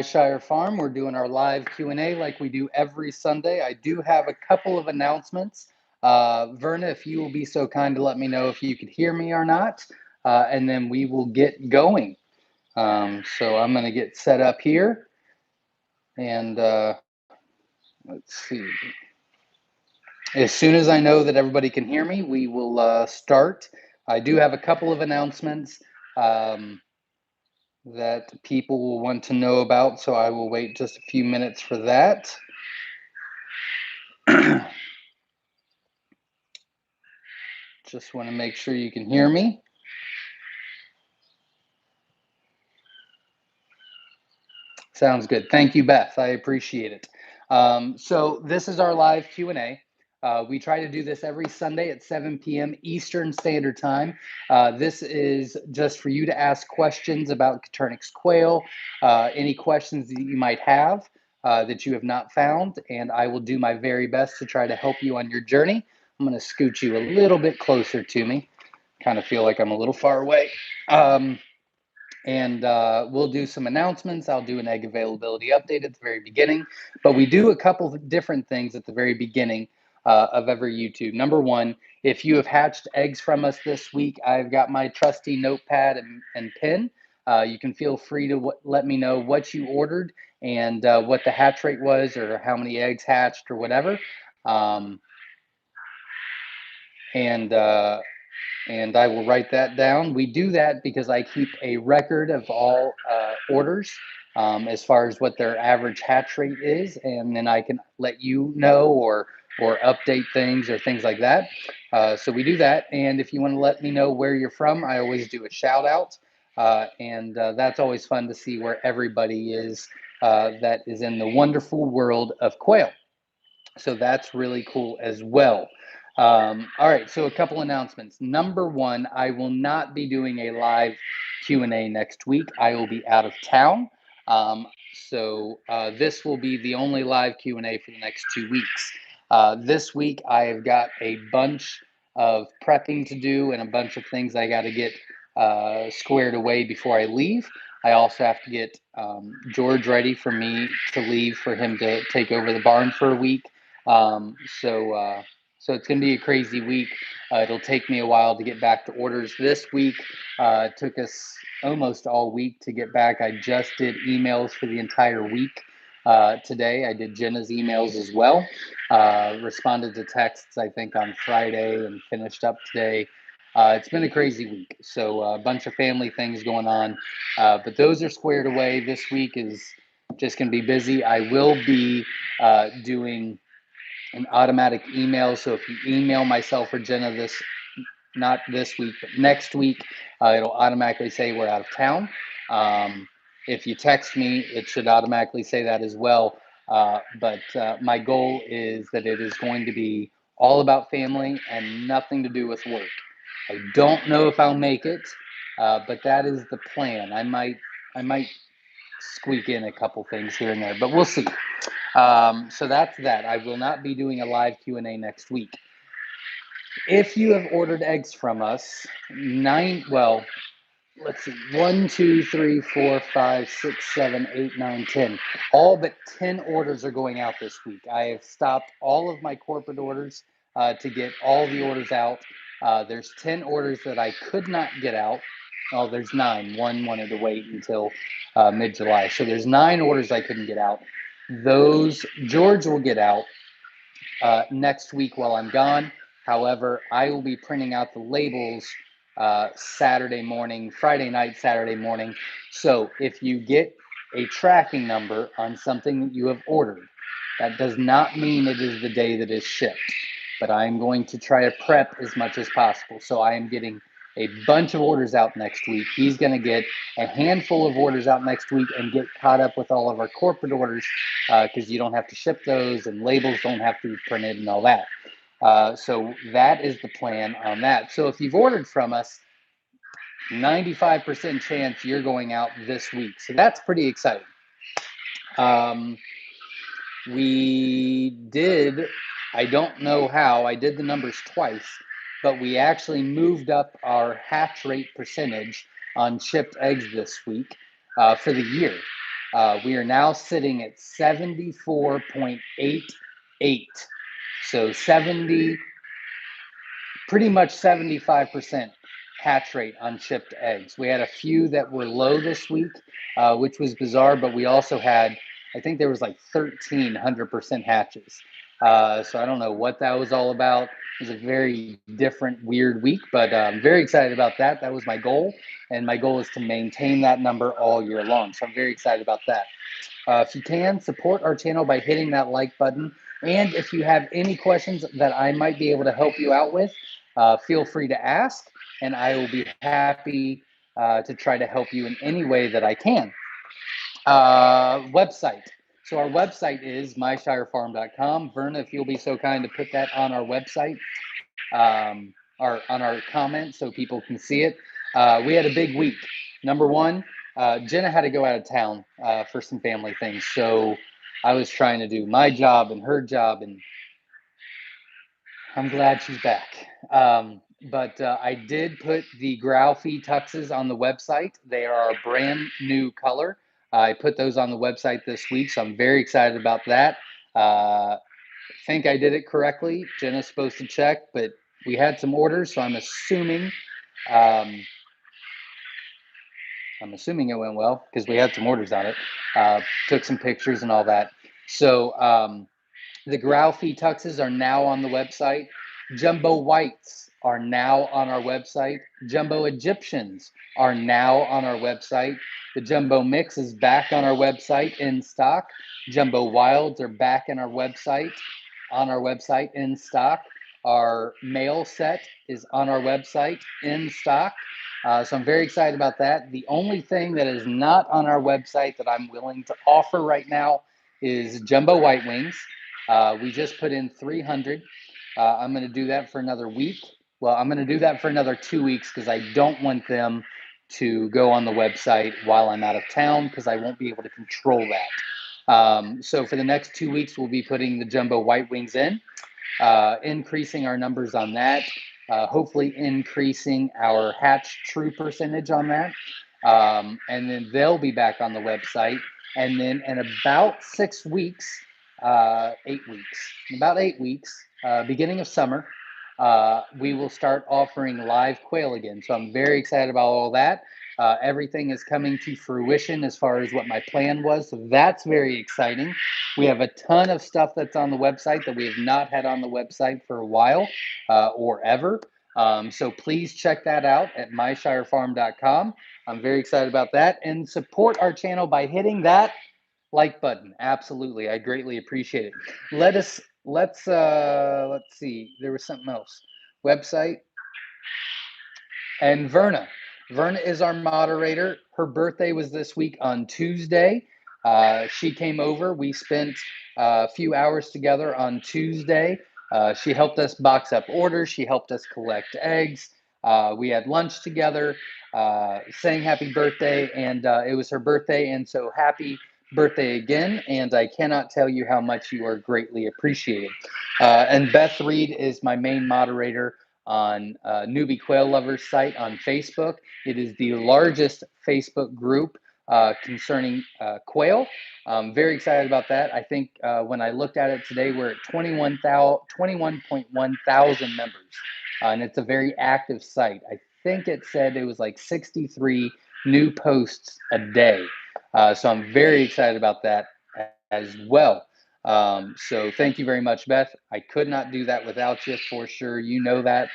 Myshire Farm. We're doing our live Q&A like we do every Sunday. I do have a couple of announcements. Verna, if you will be so kind to let me know if you could hear me or not, and then we will get going. So I'm going to get set up here, and let's see. As soon as I know that everybody can hear me, we will start. I do have a couple of announcements that people will want to know about, so I will wait just a few minutes for that. Just want to make sure you can hear me. Sounds good. Thank you, Beth. I appreciate it. So this is our live Q&A. We try to do this every Sunday at 7 p.m. Eastern Standard Time. This is just for you to ask questions about Coturnix quail, any questions that you might have that you have not found, and I will do my very best to try to help you on your journey. I'm going to scoot you a little bit closer to me. Kind of feel like I'm a little far away. And we'll do some announcements. I'll do an egg availability update at the very beginning, but we do a couple of different things at the very beginning of every YouTube. Number one, if you have hatched eggs from us this week, I've got my trusty notepad and pen. You can feel free to let me know what you ordered and what the hatch rate was or how many eggs hatched or whatever. And I will write that down. We do that because I keep a record of all orders as far as what their average hatch rate is, and then I can let you know or update things or things like that. So we do that, and if you want to let me know where you're from, I always do a shout out, and that's always fun to see where everybody is that is in the wonderful world of quail. So that's really cool as well. All right, so a couple announcements. Number one, I will not be doing a live Q&A next week. I will be out of town. So this will be the only live Q&A for the next 2 weeks. This week, I have got a bunch of prepping to do and a bunch of things I got to get squared away before I leave. I also have to get George ready for me to leave for him to take over the barn for a week. So it's going to be a crazy week. It'll take me a while to get back to orders. This week took us almost all week to get back. I just did emails for the entire week today. I did Jenna's emails as well. Responded to texts, I think, on Friday and finished up today. It's been a crazy week. So a bunch of family things going on. But those are squared away. This week is just going to be busy. I will be doing an automatic email. So if you email myself or Jenna not this week, but next week, it'll automatically say we're out of town. If you text me, it should automatically say that as well. But my goal is that it is going to be all about family and nothing to do with work. I don't know if I'll make it, but that is the plan. I might squeak in a couple things here and there, but we'll see. So that's that. I will not be doing a live Q&A next week. If you have ordered eggs from us, 1, 2, 3, 4, 5, 6, 7, 8, 9, 10. All but 10 orders are going out this week. I have stopped all of my corporate orders to get all the orders out. There's 10 orders that I could not get out. Oh, there's 9. One wanted to wait until mid-July. So there's 9 orders I couldn't get out. Those George will get out next week while I'm gone. However, I will be printing out the labels Saturday morning, Friday night, Saturday morning. So if you get a tracking number on something that you have ordered, that does not mean it is the day that is shipped. But I'm going to try to prep as much as possible. So I am getting a bunch of orders out next week. He's going to get a handful of orders out next week and get caught up with all of our corporate orders because you don't have to ship those and labels don't have to be printed and all that. So that is the plan on that. So if you've ordered from us, 95% chance you're going out this week. So that's pretty exciting. We did, I don't know how, I did the numbers twice, but we actually moved up our hatch rate percentage on shipped eggs this week for the year. We are now sitting at 74.88. So pretty much 75% hatch rate on chipped eggs. We had a few that were low this week, which was bizarre, but we also had, I think there was like 1,300% hatches. So I don't know what that was all about. It was a very different, weird week, but I'm very excited about that. That was my goal, and my goal is to maintain that number all year long. So I'm very excited about that. If you can, support our channel by hitting that like button. And if you have any questions that I might be able to help you out with, feel free to ask, and I will be happy to try to help you in any way that I can. Website. So our website is myshirefarm.com. Verna, if you'll be so kind to put that on our website, or on our comment so people can see it. We had a big week. Number one, Jenna had to go out of town for some family things. So I was trying to do my job and her job, and I'm glad she's back. But I did put the Growfie tuxes on the website. They are a brand new color. I put those on the website this week, so I'm very excited about that. I think I did it correctly. Jenna's supposed to check, but we had some orders, so I'm assuming it went well because we had some orders on it. Took some pictures and all that. So the Growfie tuxes are now on the website. Jumbo whites are now on our website. Jumbo Egyptians are now on our website. The Jumbo Mix is back on our website in stock. Jumbo Wilds are back on our website in stock. Our male set is on our website in stock. So I'm very excited about that. The only thing that is not on our website that I'm willing to offer right now is Jumbo White Wings. We just put in 300. I'm going to do that for another week. Well, I'm going to do that for another 2 weeks because I don't want them to go on the website while I'm out of town because I won't be able to control that. So for the next 2 weeks, we'll be putting the Jumbo White Wings in, increasing our numbers on that, hopefully increasing our hatch true percentage on that. And then they'll be back on the website. And then in about 6 weeks, 8 weeks, about 8 weeks, beginning of summer, we will start offering live quail again. So I'm very excited about all that. Everything is coming to fruition as far as what my plan was. So that's very exciting. We have a ton of stuff that's on the website that we have not had on the website for a while or ever. So please check that out at myshirefarm.com. I'm very excited about that. And support our channel by hitting that like button. Absolutely. I greatly appreciate it. Let's see. There was something else. Website. And Verna. Verna is our moderator. Her birthday was this week on Tuesday. She came over. We spent a few hours together on Tuesday. She helped us box up orders. She helped us collect eggs. We had lunch together, saying happy birthday, and it was her birthday, and so happy birthday again, and I cannot tell you how much you are greatly appreciated. And Beth Reed is my main moderator on Newbie Quail Lovers site on Facebook. It is the largest Facebook group concerning quail. I'm very excited about that. I think when I looked at it today, we're at 21.1 thousand members, and it's a very active site. I think it said it was like 63 new posts a day. So I'm very excited about that as well. So thank you very much, Beth. I could not do that without you for sure. You know that.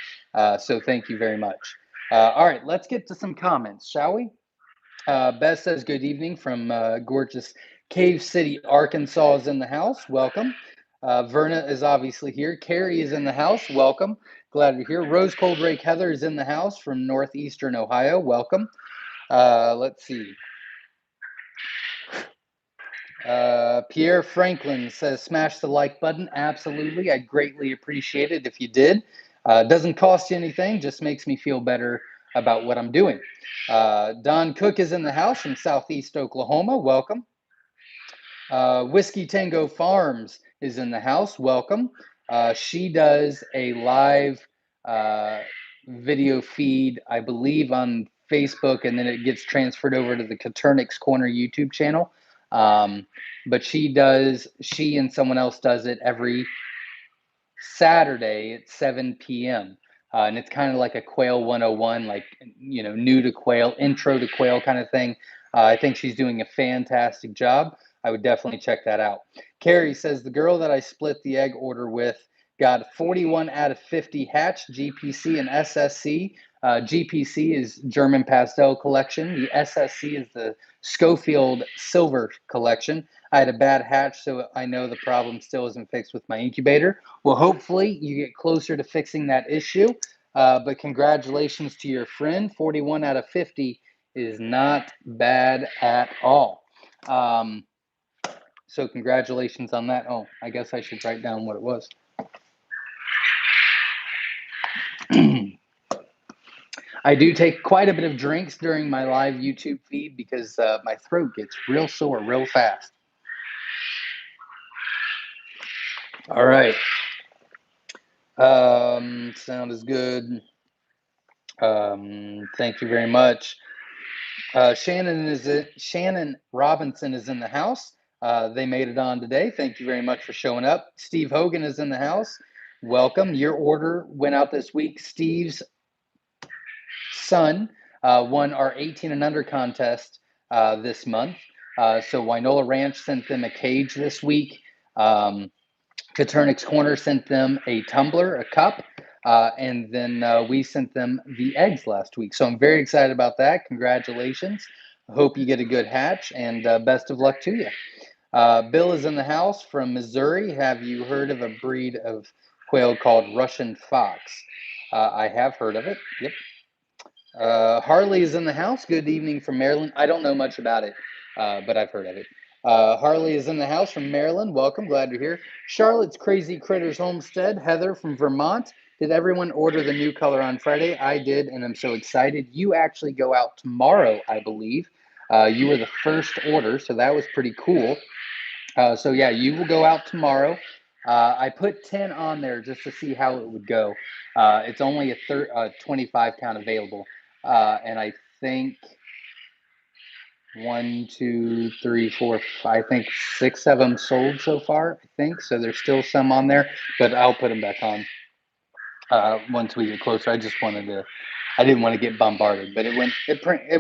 So thank you very much. All right, let's get to some comments, shall we? Beth says, good evening from gorgeous Cave City, Arkansas is in the house. Welcome. Verna is obviously here. Carrie is in the house. Welcome. Glad you're here. Rose Cold Rake Heather is in the house from northeastern Ohio. Welcome. Let's see. Pierre Franklin says, smash the like button. Absolutely. I'd greatly appreciate it if you did. Doesn't cost you anything, just makes me feel better about what I'm doing. Don Cook is in the house from Southeast Oklahoma. Welcome. Whiskey Tango Farms is in the house. Welcome. She does a live video feed, I believe, on Facebook, and then it gets transferred over to the Caternix Corner YouTube channel. But she and someone else does it every Saturday at 7 p.m. And it's kind of like a Quail 101, like, new to Quail, intro to Quail kind of thing. I think she's doing a fantastic job. I would definitely check that out. Carrie says the girl that I split the egg order with got 41 out of 50 hatch, GPC and SSC. GPC is German Pastel Collection. The SSC is the Schofield Silver Collection. I had a bad hatch, so I know the problem still isn't fixed with my incubator. Well, hopefully you get closer to fixing that issue. But congratulations to your friend. 41 out of 50 is not bad at all. So congratulations on that. Oh, I guess I should write down what it was. I do take quite a bit of drinks during my live YouTube feed because my throat gets real sore real fast. All right. Sound is good. Thank you very much. Shannon Robinson is in the house. They made it on today. Thank you very much for showing up. Steve Hogan is in the house. Welcome. Your order went out this week. Steve's son won our 18 and under contest this month. So Wynola Ranch sent them a cage this week. Katernix Corner sent them a tumbler, a cup, and then we sent them the eggs last week. So I'm very excited about that. Congratulations. I hope you get a good hatch, and best of luck to you. Bill is in the house from Missouri. Have you heard of a breed of quail called Russian Fox? I have heard of it. Yep. Harley is in the house. Good evening from Maryland. I don't know much about it, but I've heard of it. Harley is in the house from Maryland. Welcome. Glad you're here. Charlotte's Crazy Critters Homestead. Heather from Vermont. Did everyone order the new color on Friday? I did, and I'm so excited. You actually go out tomorrow, I believe. You were the first order, so that was pretty cool. So yeah, you will go out tomorrow. I put 10 on there just to see how it would go. It's only a 25 count available. And I think 1, 2, 3, 4, 5, I think 6 of them sold so far, I think. So there's still some on there, but I'll put them back on once we get closer. I didn't want to get bombarded, but it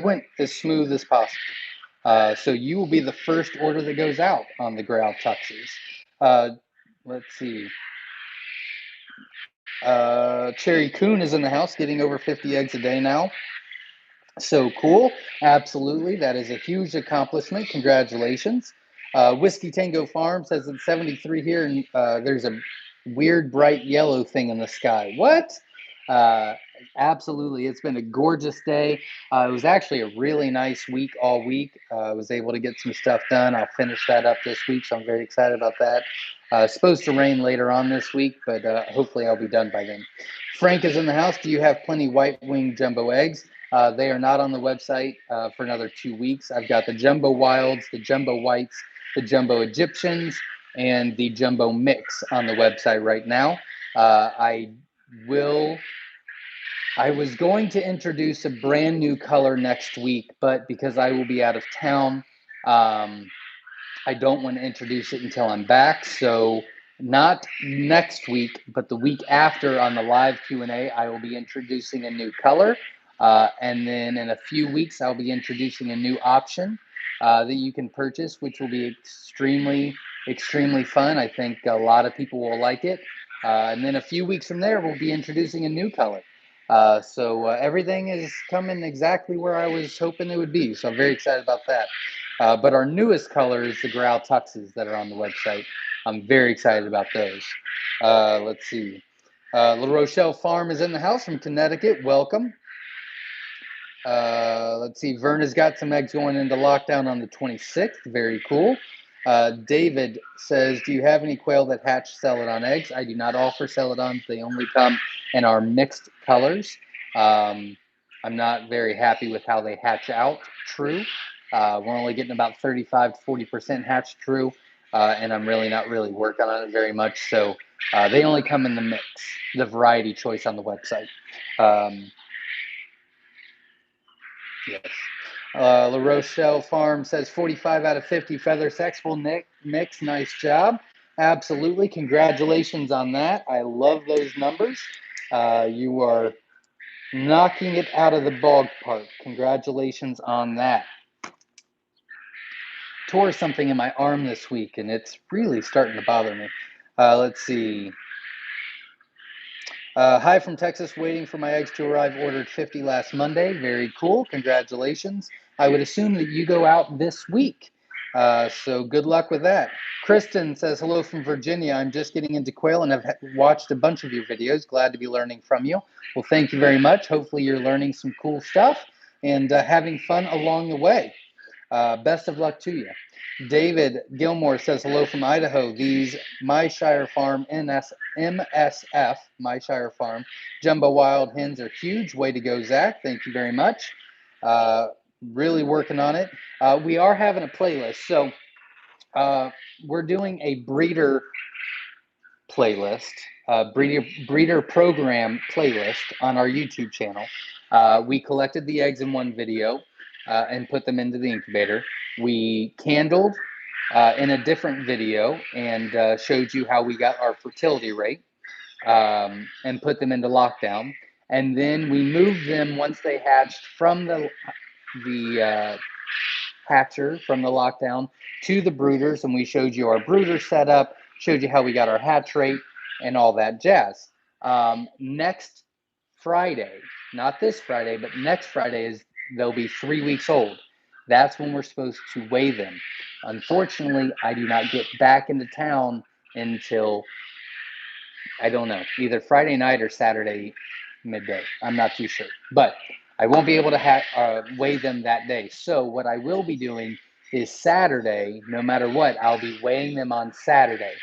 went as smooth as possible. So you will be the first order that goes out on the Grail Tuxes. Let's see. Cherry Coon is in the house, getting over 50 eggs a day now. So cool. Absolutely. That is a huge accomplishment. Congratulations. Whiskey Tango Farm says it's 73 here, and there's a weird bright yellow thing in the sky. What? Absolutely. It's been a gorgeous day. It was actually a really nice week all week. I was able to get some stuff done. I'll finish that up this week, so I'm very excited about that. It's supposed to rain later on this week, but hopefully I'll be done by then. Frank is in the house. Do you have plenty white wing jumbo eggs? They are not on the website for another 2 weeks. I've got the Jumbo Wilds, the Jumbo Whites, the Jumbo Egyptians, and the Jumbo Mix on the website right now. I was going to introduce a brand new color next week, but because I will be out of town, I don't want to introduce it until I'm back. So not next week, but the week after on the live Q&A, I will be introducing a new color. And then in a few weeks, I'll be introducing a new option that you can purchase, which will be extremely, extremely fun. I think a lot of people will like it. And then a few weeks from there, we'll be introducing a new color. So everything is coming exactly where I was hoping it would be. So I'm very excited about that. But our newest color is the Growl Tuxes that are on the website. I'm very excited about those. Let's see. La Rochelle Farm is in the house from Connecticut. Welcome. Let's see. Verna's got some eggs going into lockdown on the 26th. Very cool. David says, do you have any quail that hatch celadon eggs? I do not offer celadons. They only come in our mixed colors. I'm not very happy with how they hatch out true. We're only getting about 35 to 40% hatch true, and I'm really not working on it very much. So they only come in the mix, the variety choice on the website. Yes. La Rochelle Farm says 45 out of 50 feather sexable mix. Nice job. Absolutely. Congratulations on that. I love those numbers. You are knocking it out of the ballpark. Congratulations on that. Tore something in my arm this week, and it's really starting to bother me. Let's see. Hi from Texas, waiting for my eggs to arrive. Ordered 50 last Monday. Very cool. Congratulations. I would assume that you go out this week. So good luck with that. Kristen says, hello from Virginia. I'm just getting into quail and have watched a bunch of your videos. Glad to be learning from you. Well, thank you very much. Hopefully you're learning some cool stuff and having fun along the way. Best of luck to you. David Gilmore says hello from Idaho. These Myshire Farm MSF, Myshire Farm, Jumbo Wild Hens are huge. Way to go, Zach. Thank you very much. Really working on it. We are having a playlist. So we're doing a breeder playlist, breeder program playlist on our YouTube channel. We collected the eggs in one video and put them into the incubator. We candled in a different video and showed you how we got our fertility rate and put them into lockdown. And then we moved them once they hatched from the hatcher from the lockdown to the brooders, and we showed you our brooder setup, showed you how we got our hatch rate and all that jazz. Next Friday, not this Friday, but next Friday they'll be 3 weeks old. That's when we're supposed to weigh them. Unfortunately, I do not get back into town until, I don't know, either Friday night or Saturday midday. I'm not too sure. But I won't be able to weigh them that day. So what I will be doing is Saturday, no matter what, I'll be weighing them on Saturday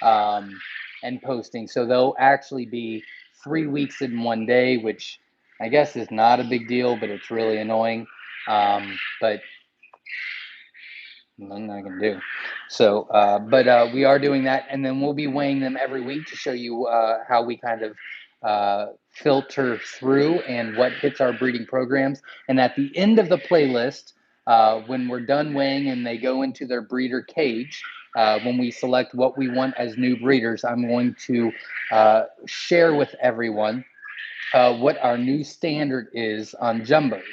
and posting. So they'll actually be 3 weeks in one day, which I guess is not a big deal, but it's really annoying. But nothing I can do. So, but we are doing that, and then we'll be weighing them every week to show you how we kind of filter through and what hits our breeding programs. And at the end of the playlist, when we're done weighing and they go into their breeder cage, when we select what we want as new breeders, I'm going to share with everyone what our new standard is on jumbos.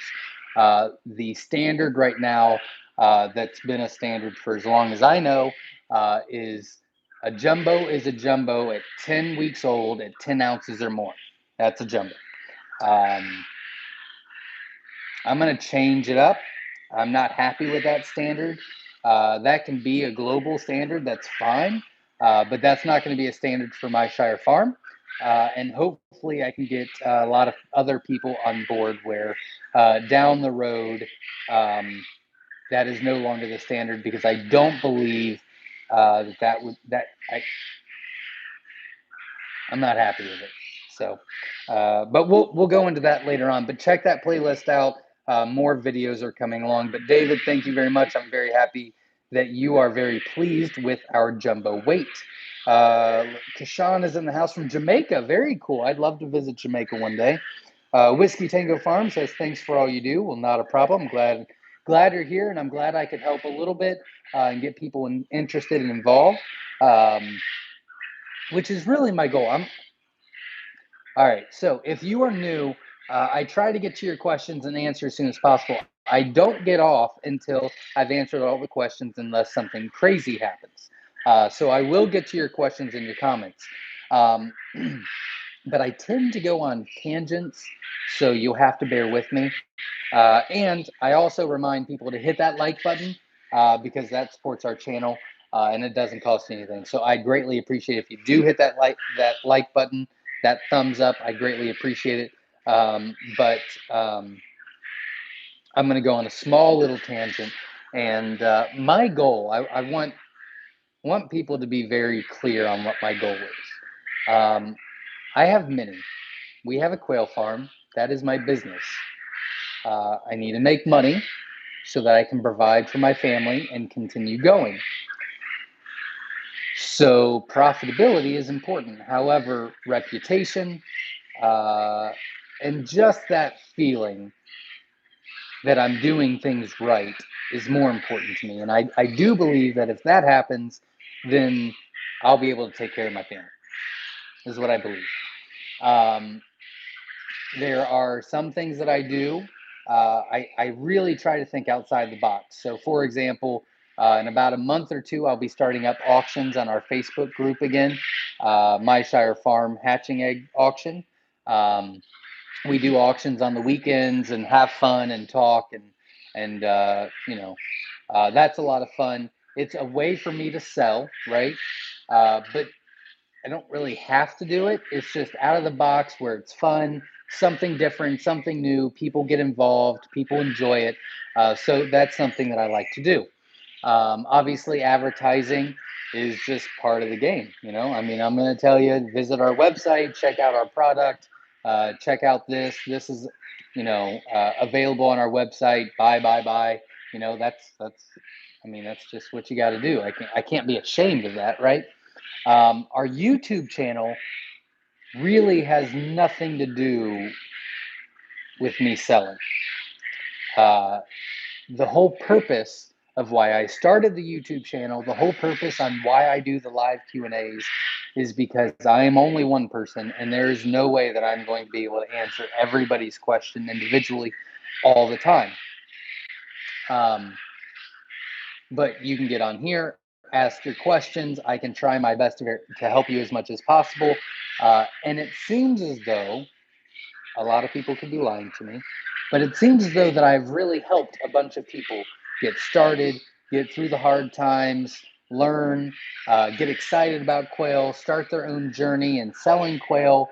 The standard right now that's been a standard for as long as I know is a jumbo at 10 weeks old at 10 ounces or more. That's a jumbo. I'm going to change it up. I'm not happy with that standard. That can be a global standard. That's fine. But that's not going to be a standard for Myshire Farm. And hopefully I can get a lot of other people on board where down the road that is no longer the standard, because I don't believe I'm not happy with it. So, but we'll go into that later on. But check that playlist out. More videos are coming along. But David, thank you very much. I'm very happy that you are very pleased with our jumbo weight. Kashan is in the house from Jamaica. Very cool. I'd love to visit Jamaica one day. Whiskey Tango Farm says, thanks for all you do. Well, not a problem. Glad you're here, and I'm glad I could help a little bit and get people interested and involved, which is really my goal. All right, so if you are new, I try to get to your questions and answer as soon as possible. I don't get off until I've answered all the questions unless something crazy happens. So I will get to your questions and your comments. But I tend to go on tangents, so you'll have to bear with me. And I also remind people to hit that like button because that supports our channel and it doesn't cost anything. So I greatly appreciate if you do hit that like button, that thumbs up. I greatly appreciate it. But I'm going to go on a small little tangent. And my goal, I want people to be very clear on what my goal is. I have many. We have a quail farm. That is my business. I need to make money so that I can provide for my family and continue going. So profitability is important. However, reputation and just that feeling that I'm doing things right is more important to me. And I do believe that if that happens, then I'll be able to take care of my family, is what I believe. Um, there are some things that I do. I really try to think outside the box. So, for example, in about a month or two, I'll be starting up auctions on our Facebook group again, Myshire Farm hatching egg auction. Um, we do auctions on the weekends and have fun and talk and that's a lot of fun. It's a way for me to sell, right? But I don't really have to do it. It's just out of the box where it's fun, something different, something new. People get involved, people enjoy it. So that's something that I like to do. Obviously, advertising is just part of the game. I mean, I'm going to tell you, visit our website, check out our product, check out this. This is, available on our website. Buy. That's. I mean, that's just what you got to do. I can't be ashamed of that, right? Our YouTube channel really has nothing to do with me selling. Uh, the whole purpose of why I started the YouTube channel, the whole purpose on why I do the live Q&As is because I am only one person and there is no way that I'm going to be able to answer everybody's question individually all the time. But you can get on here, ask your questions. I can try my best to help you as much as possible. And it seems as though a lot of people could be lying to me, but it seems as though that I've really helped a bunch of people get started, get through the hard times, learn, get excited about quail, start their own journey in selling quail,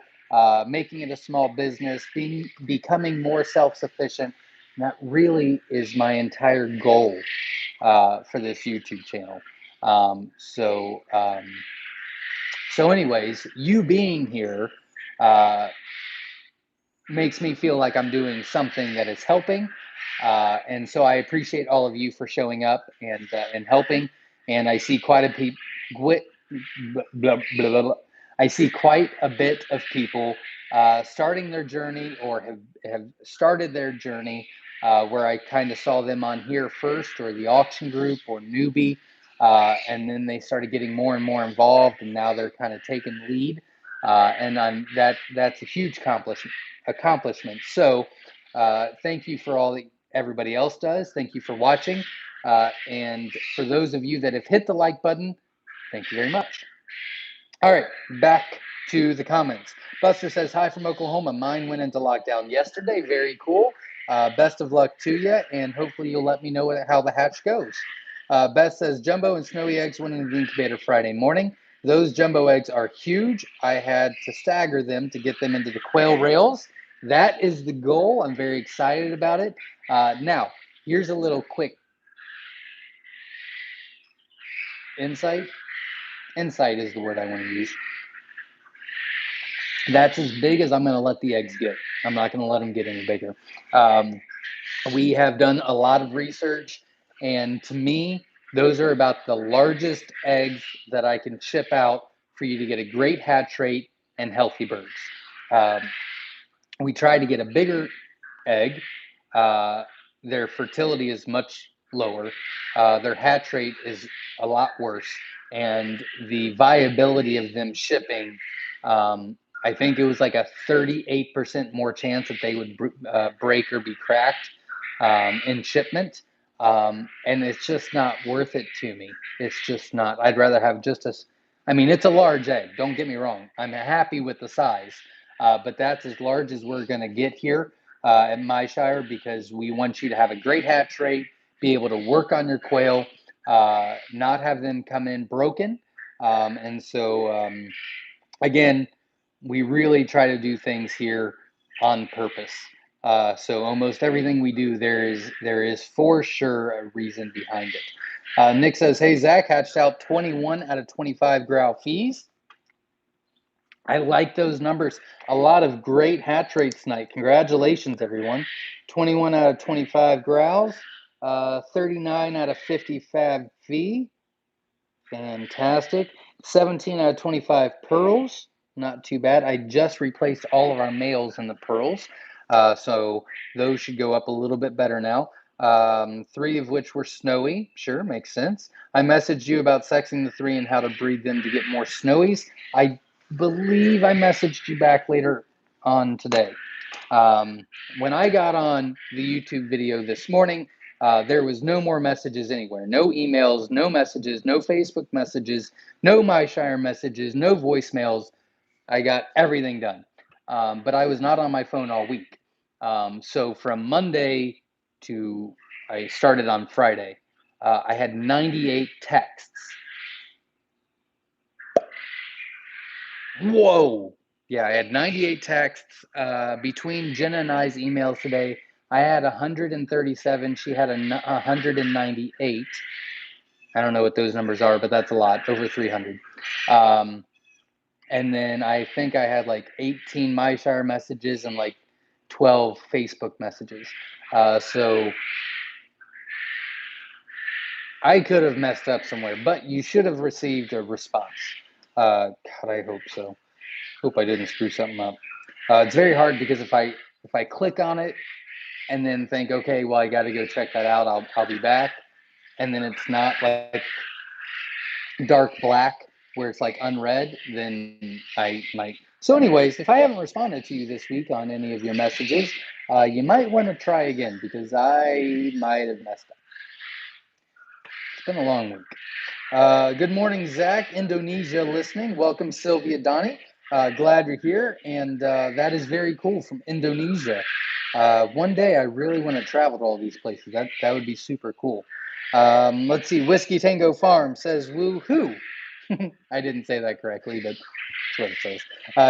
making it a small business, becoming more self-sufficient. And that really is my entire goal for this YouTube channel. So anyways, you being here uh, makes me feel like I'm doing something that is helping. And so I appreciate all of you for showing up and helping. And I see quite a I see quite a bit of people starting their journey or have started their journey where I kind of saw them on here first, or the auction group, or newbie, and then they started getting more and more involved, and now they're kind of taking lead. And that's a huge accomplishment. So thank you for all that everybody else does. Thank you for watching. And for those of you that have hit the like button, thank you very much. All right, back to the comments. Buster says, hi from Oklahoma. Mine went into lockdown yesterday. Very cool. Best of luck to you, and hopefully you'll let me know how the hatch goes. Beth says, jumbo and snowy eggs went into the incubator Friday morning. Those jumbo eggs are huge. I had to stagger them to get them into the quail rails. That is the goal. I'm very excited about it. Now, here's a little quick insight. Insight is the word I want to use. That's as big as I'm going to let the eggs get. I'm not going to let them get any bigger. We have done a lot of research, and to me, those are about the largest eggs that I can ship out for you to get a great hatch rate and healthy birds. We try to get a bigger egg. Their fertility is much lower. Their hatch rate is a lot worse. And the viability of them shipping, I think it was like a 38% more chance that they would break or be cracked in shipment. And it's just not worth it to me. It's just not. I'd rather have I mean, it's a large egg. Don't get me wrong. I'm happy with the size. But that's as large as we're going to get here at Myshire, because we want you to have a great hatch rate, be able to work on your quail, not have them come in broken. Again, we really try to do things here on purpose. So almost everything we do, there is for sure a reason behind it. Nick says, hey, Zach, hatched out 21 out of 25 growl fees. I like those numbers. A lot of great hatch rates tonight. Congratulations, everyone. 21 out of 25 growls, 39 out of 55 V. Fantastic. 17 out of 25 pearls. Not too bad. I just replaced all of our males in the pearls. So those should go up a little bit better now. 3 of which were snowy. Sure, makes sense. I messaged you about sexing the 3 and how to breed them to get more snowies. I believe I messaged you back later on today. When I got on the YouTube video this morning, there was no more messages anywhere. No emails, no messages, no Facebook messages, no Myshire messages, no voicemails. I got everything done. But I was not on my phone all week. So from Monday to I started on Friday, I had 98 texts. Whoa. Yeah, I had 98 texts. Between Jenna and I's emails today, I had 137. She had 198. I don't know what those numbers are, but that's a lot, over 300. And then I think I had like 18 Myshire messages and like 12 Facebook messages. So I could have messed up somewhere, but you should have received a response. God, I hope so. Hope I didn't screw something up. It's very hard because if I click on it and then think, okay, well, I got to go check that out. I'll be back, and then it's not like dark black where it's like unread, then I might. So, anyways, if I haven't responded to you this week on any of your messages, you might want to try again because I might have messed up. It's been a long week. Good morning, Zach, Indonesia listening. Welcome, Sylvia Donnie. Glad you're here, and that is very cool from Indonesia. One day I really want to travel to all these places. That would be super cool. Let's see. Whiskey Tango Farm says woo-hoo. I didn't say that correctly, but that's what it says.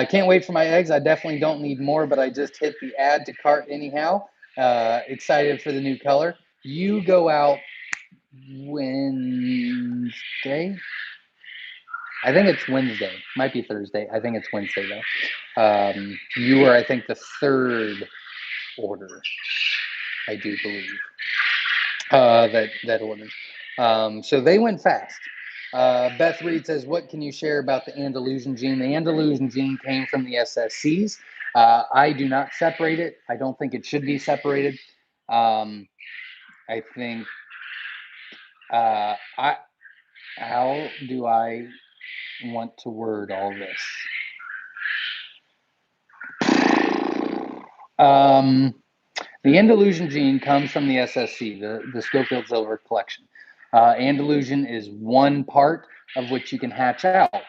Can't wait for my eggs. I definitely don't need more, but I just hit the add to cart anyhow. Excited for the new color. You go out Wednesday. I think it's Wednesday. Might be Thursday. I think it's Wednesday though. You were, I think, the 3rd order. I do believe that order. So they went fast. Beth Reed says, "What can you share about the Andalusian gene?" The Andalusian gene came from the SSCs. I do not separate it. I don't think it should be separated. I think how do I want to word all this? The Andalusian gene comes from the SSC, the Schofield Silver Collection. Andalusian is one part of which you can hatch out.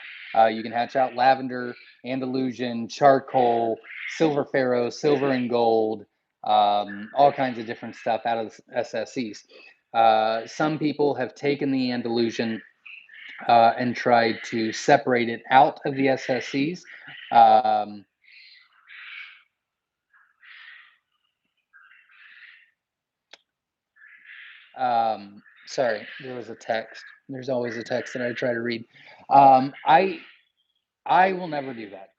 You can hatch out lavender, Andalusian, charcoal, silver pharaoh, silver and gold, all kinds of different stuff out of the SSCs. Some people have taken the Andalusian and tried to separate it out of the SSCs. Sorry, there was a text. There's always a text that I try to read. I will never do that.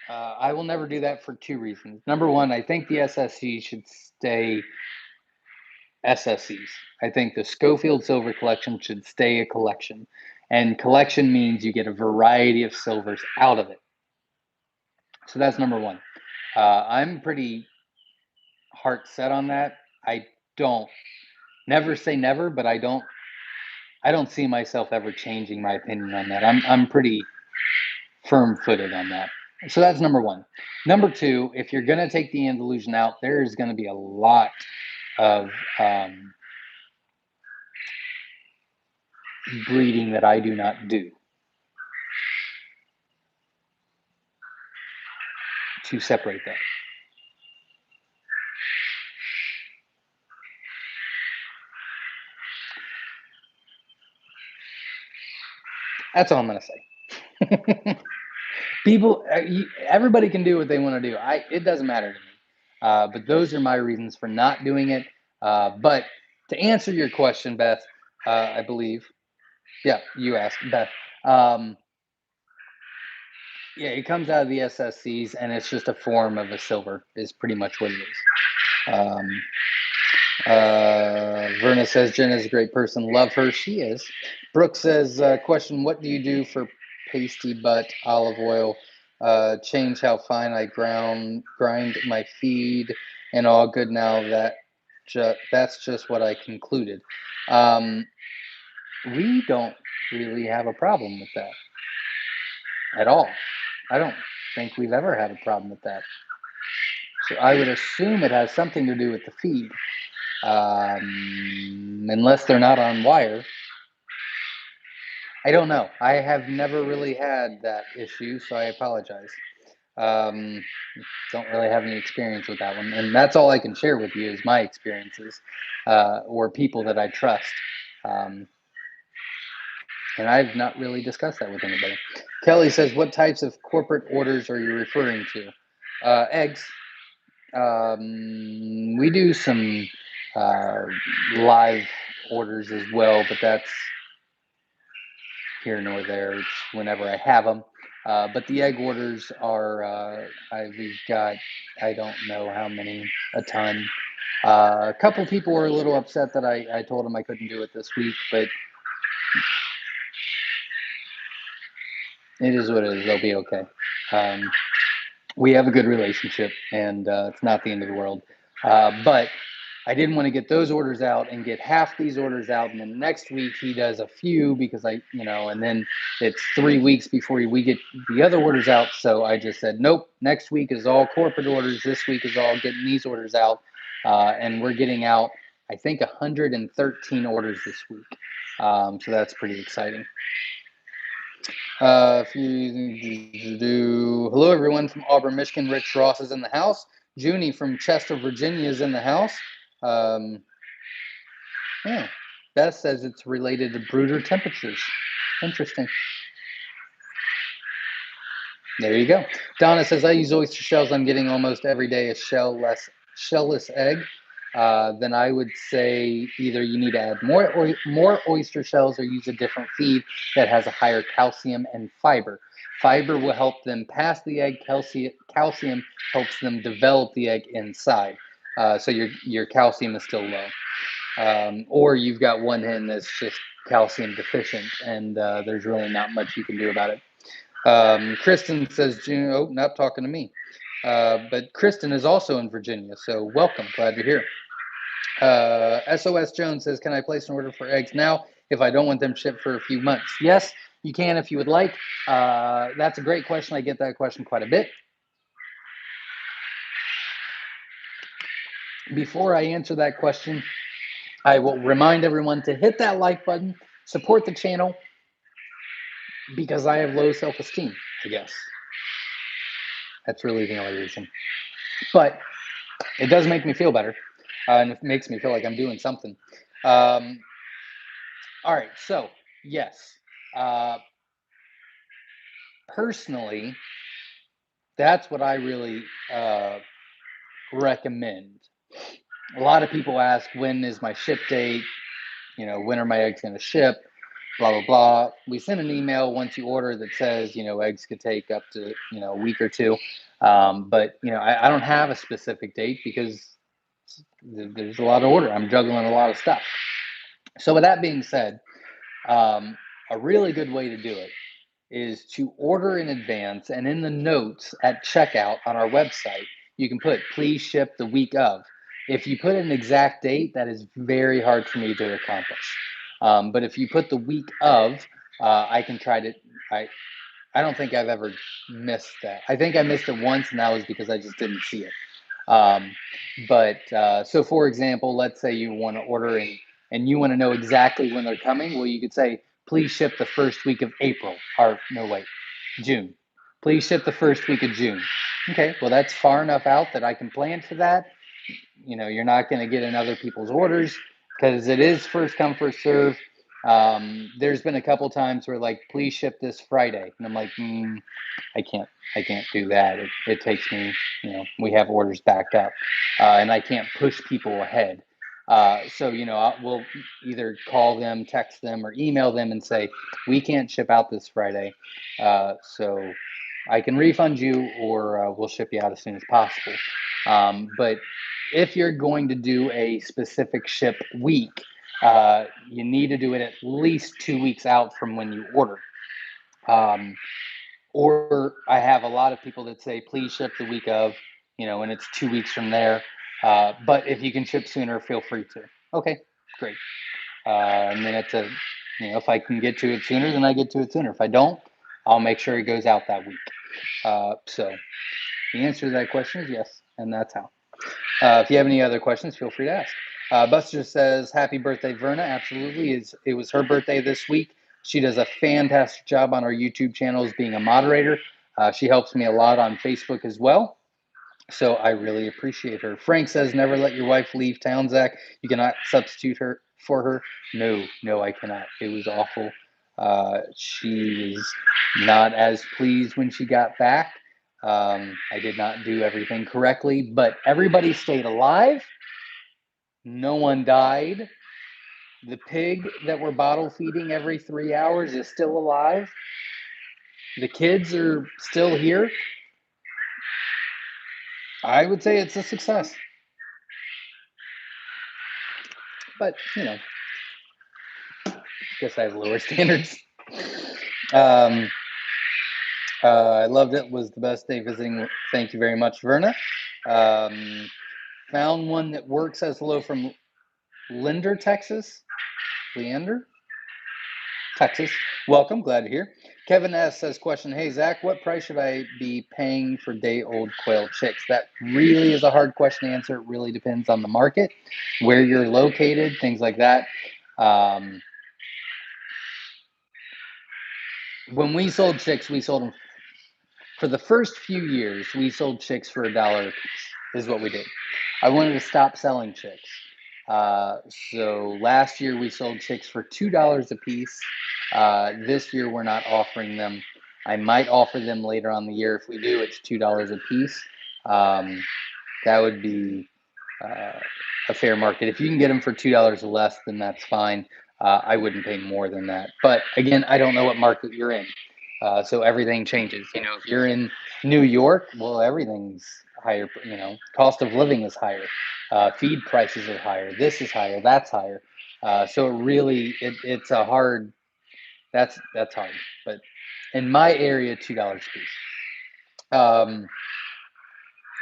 I will never do that for 2 reasons. Number one, I think the SSC should stay SSCs. I think the Schofield Silver Collection should stay a collection. And collection means you get a variety of silvers out of it. So that's number one. I'm pretty heart set on that. I don't never say never, but I don't see myself ever changing my opinion on that. I'm pretty firm-footed on that. So that's number one. Number two, if you're going to take the Andalusian out, there is going to be a lot of breeding that I do not do to separate that. That's all I'm going to say. People, everybody can do what they want to do. It doesn't matter to me. But those are my reasons for not doing it. But to answer your question, Beth, I believe, yeah, you asked, Beth. Yeah, it comes out of the SSCs, and it's just a form of a silver, is pretty much what it is. Verna says, Jen is a great person. Love her. She is. Brooke says, question, what do you do for pasty butt olive oil? Change how fine I grind my feed, and all good now. That's just what I concluded. Um, we don't really have a problem with that at all. I don't think we've ever had a problem with that. So I would assume it has something to do with the feed, unless they're not on wire. I don't know. I have never really had that issue, so I apologize. Um, don't really have any experience with that one, and that's all I can share with you is my experiences, or people that I trust. Um, and I've not really discussed that with anybody. Kelly says, "What types of corporate orders are you referring to?" Eggs. We do some uh, live orders as well, but that's here nor there. It's whenever I have them. But the egg orders are, we've got, I don't know how many, a ton. A couple people were a little upset that I told them I couldn't do it this week, but it is what it is. They'll be okay. Um, we have a good relationship, and it's not the end of the world. But I didn't want to get those orders out and get half these orders out, and then next week he does a few because and then it's 3 weeks before we get the other orders out. So I just said, nope, next week is all corporate orders. This week is all getting these orders out, and we're getting out, I think, 113 orders this week. So that's pretty exciting. Hello, everyone from Auburn, Michigan. Rich Ross is in the house. Junie from Chester, Virginia is in the house. Yeah, Beth says it's related to brooder temperatures. Interesting. There you go. Donna says, I use oyster shells. I'm getting almost every day a shellless egg. Then I would say either you need to add more oyster shells or use a different feed that has a higher calcium and fiber. Fiber will help them pass the egg. Calcium helps them develop the egg inside. So your calcium is still low. Or you've got one hen that's just calcium deficient, and there's really not much you can do about it. Kristen says, not talking to me. But Kristen is also in Virginia, so welcome. Glad you're here. SOS Jones says, can I place an order for eggs now if I don't want them shipped for a few months? Yes, you can if you would like. That's a great question. I get that question quite a bit. Before I answer that question, I will remind everyone to hit that like button, support the channel, because I have low self-esteem, I guess. That's really the only reason. But it does make me feel better, and it makes me feel like I'm doing something. All right, so yes. Personally, that's what I really recommend. A lot of people ask, when is my ship date? When are my eggs going to ship? Blah, blah, blah. We send an email once you order that says, eggs could take up to, a week or two. But, I don't have a specific date because there's a lot of order. I'm juggling a lot of stuff. So with that being said, a really good way to do it is to order in advance, and in the notes at checkout on our website, you can put, please ship the week of. If you put an exact date, that is very hard for me to accomplish. But if you put the week of, I can try to, I don't think I've ever missed that. I think I missed it once, and that was because I just didn't see it. So for example, let's say you want to order and you want to know exactly when they're coming. Well, you could say, please ship the first week of April, or no, wait, June. Please ship the first week of June. Okay, well, that's far enough out that I can plan for that. You're not going to get in other people's orders because it is first come, first serve. There's been a couple times where like, please ship this Friday. And I'm like, I can't do that. It takes me, we have orders backed up, and I can't push people ahead. So, we'll either call them, text them, or email them and say, we can't ship out this Friday. So I can refund you, or we'll ship you out as soon as possible. But if you're going to do a specific ship week, you need to do it at least 2 weeks out from when you order. or I have a lot of people that say, please ship the week of, and it's 2 weeks from there. But if you can ship sooner, feel free to. Okay, great. And then if I can get to it sooner, then I get to it sooner. If I don't, I'll make sure it goes out that week. So the answer to that question is yes, and that's how. If you have any other questions, feel free to ask. Buster says, happy birthday, Verna. Absolutely. It was her birthday this week. She does a fantastic job on our YouTube channel as being a moderator. She helps me a lot on Facebook as well. So I really appreciate her. Frank says, never let your wife leave town, Zach. You cannot substitute her for her. No, I cannot. It was awful. She was not as pleased when she got back. I did not do everything correctly, but everybody stayed alive. No one died. The pig that we're bottle feeding every 3 hours is still alive. The kids are still here. I would say it's a success. But, I guess I have lower standards. I loved it. Was the best day visiting. Thank you very much, Verna. Found one that works. Says hello from Leander, Texas. Leander, Texas. Welcome. Glad to hear. Kevin S. says, question, hey, Zach, what price should I be paying for day-old quail chicks? That really is a hard question to answer. It really depends on the market, where you're located, things like that. When we sold chicks, we sold them for the first few years. We sold chicks for $1 a piece is what we did. I wanted to stop selling chicks. So last year we sold chicks for $2 a piece. This year we're not offering them. I might offer them later on the year. If we do, it's $2 a piece. That would be a fair market. If you can get them for $2 less, then that's fine. I wouldn't pay more than that. But again, I don't know what market you're in. So everything changes. If you're in New York, well, everything's higher. Cost of living is higher. Feed prices are higher. This is higher. That's higher. So it's a hard. That's hard. But in my area, $2 a piece.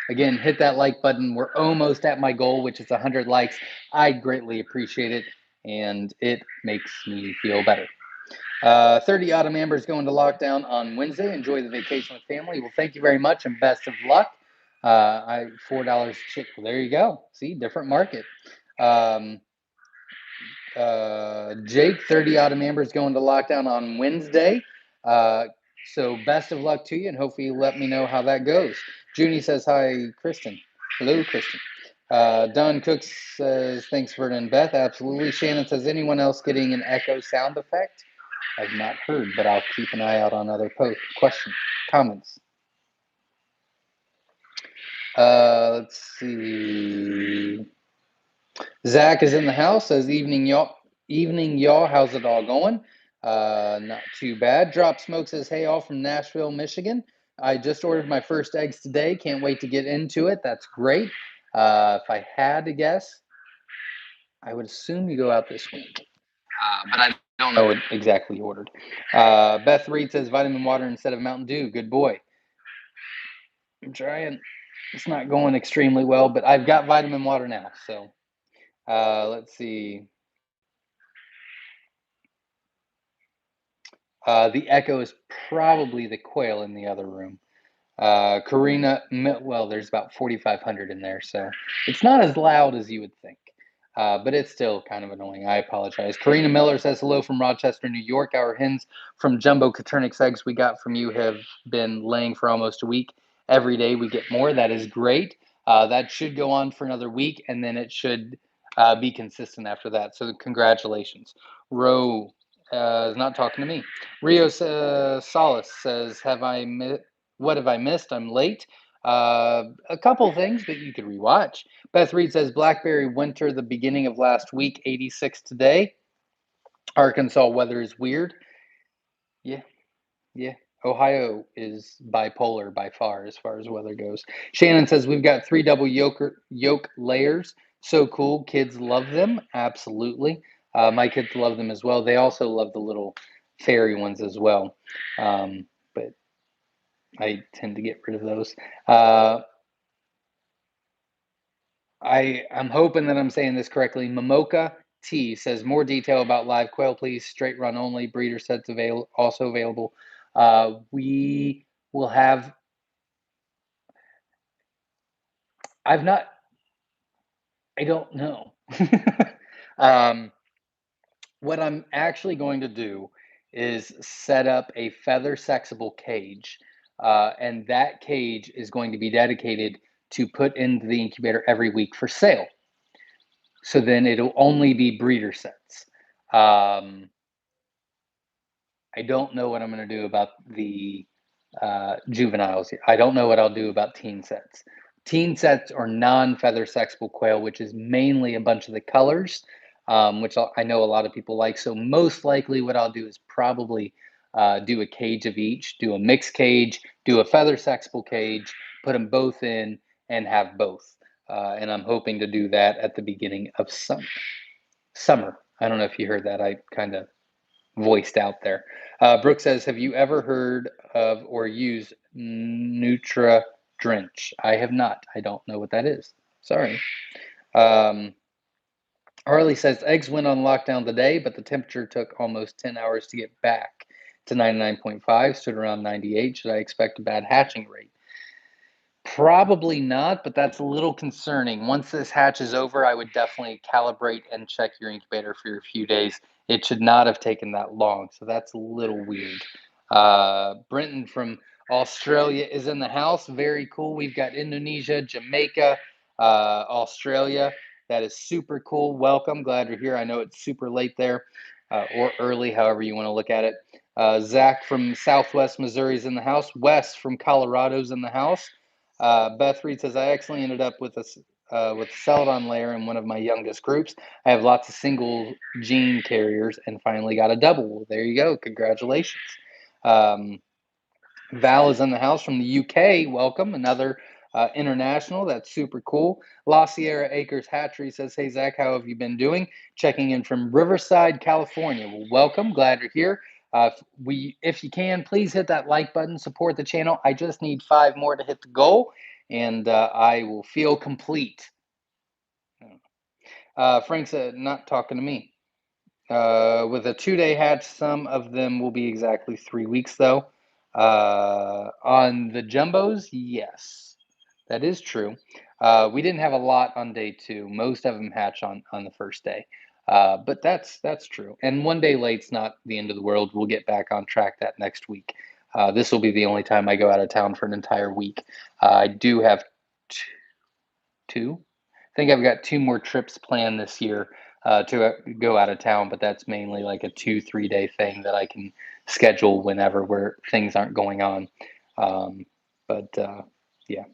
Again, hit that like button. We're almost at my goal, which is 100 likes. I'd greatly appreciate it, and it makes me feel better. 30 Autumn Amber's going to lockdown on Wednesday. Enjoy the vacation with family. Well, thank you very much, and best of luck. $4 chick. Well, there you go. See, different market. Jake, 30 Autumn Amber's going to lockdown on Wednesday. So best of luck to you, and hopefully you let me know how that goes. Junie says, hi, Kristen. Hello, Kristen. Don Cook says, thanks, Vernon and Beth. Absolutely. Shannon says, anyone else getting an echo sound effect? I've not heard, but I'll keep an eye out on other comments. Let's see. Zach is in the house. Says, evening, y'all. How's it all going? Not too bad. Drop Smoke says, hey, all from Nashville, Michigan. I just ordered my first eggs today. Can't wait to get into it. That's great. If I had to guess, I would assume you go out this week. But I don't know what exactly you ordered. Beth Reed says, vitamin water instead of Mountain Dew. Good boy. I'm trying. It's not going extremely well, but I've got vitamin water now. So let's see. The echo is probably the quail in the other room. Karina, well, there's about 4,500 in there, so it's not as loud as you would think, but it's still kind of annoying. I apologize. Karina Miller says, hello from Rochester, New York. Our hens from Jumbo Coturnix eggs we got from you have been laying for almost a week. Every day we get more. That is great. That should go on for another week, and then it should be consistent after that. So congratulations. Ro is not talking to me. Rio Salas says, what have I missed? I'm late. A couple things that you could rewatch. Beth Reed says, Blackberry winter the beginning of last week, 86 today. Arkansas weather is weird. Yeah. Ohio is bipolar by far as weather goes. Shannon says, we've got 3 double yolk layers. So cool. Kids love them. Absolutely. My kids love them as well. They also love the little fairy ones as well. But I tend to get rid of those. Uh, I'm hoping that I'm saying this correctly. Momoka T says more detail about live quail, please. Straight run only. Breeder sets also available. We will have. I've not. I don't know. um, what I'm actually going to do is set up a feather sexable cage, and that cage is going to be dedicated to put into the incubator every week for sale. So then it'll only be breeder sets. Um, I don't know what I'm going to do about the juveniles. I don't know what I'll do about teen sets. Teen sets are non-feather sexable quail, which is mainly a bunch of the colors, which I know a lot of people like. So most likely, what I'll do is probably do a cage of each, do a mixed cage, do a feather sexable cage, put them both in, and have both. And I'm hoping to do that at the beginning of summer. I don't know if you heard that. I kind of voiced out there. Brooke says, "Have you ever heard of or used Nutra Drench?" I have not. I don't know what that is. Sorry. Um, Harley says, "Eggs went on lockdown today, but the temperature took almost 10 hours to get back to 99.5, stood around 98. Should I expect a bad hatching rate?" Probably not, but that's a little concerning. Once this hatch is over, I would definitely calibrate and check your incubator for a few days. It should not have taken that long, so that's a little weird. Brenton from Australia is in the house. Very cool. We've got Indonesia, Jamaica, Australia. That is super cool. Welcome. Glad you're here. I know it's super late there, or early, however you want to look at it. Zach from Southwest Missouri is in the house. Wes from Colorado's in the house. Beth Reed says, "I actually ended up with a celadon layer in one of my youngest groups. I have lots of single gene carriers and finally got a double." Well, there you go. Congratulations. Um, Val is in the house from the UK. Welcome. Another international. That's super cool. La Sierra Acres Hatchery says, "Hey, Zach, how have you been doing? Checking in from Riverside, California." Well, welcome. Glad you're here. If you can, please hit that like button, support the channel. I just need 5 more to hit the goal, and I will feel complete. Frank said, "Not talking to me." With a 2-day hatch, some of them will be exactly 3 weeks, though. On the jumbos, yes, that is true. We didn't have a lot on day 2. Most of them hatch on the first day. But that's true. And 1 day late's not the end of the world. We'll get back on track that next week. This will be the only time I go out of town for an entire week. I do have two. I think I've got 2 more trips planned this year to go out of town, but that's mainly like a 2-3 day thing that I can schedule whenever where things aren't going on. Um, but yeah.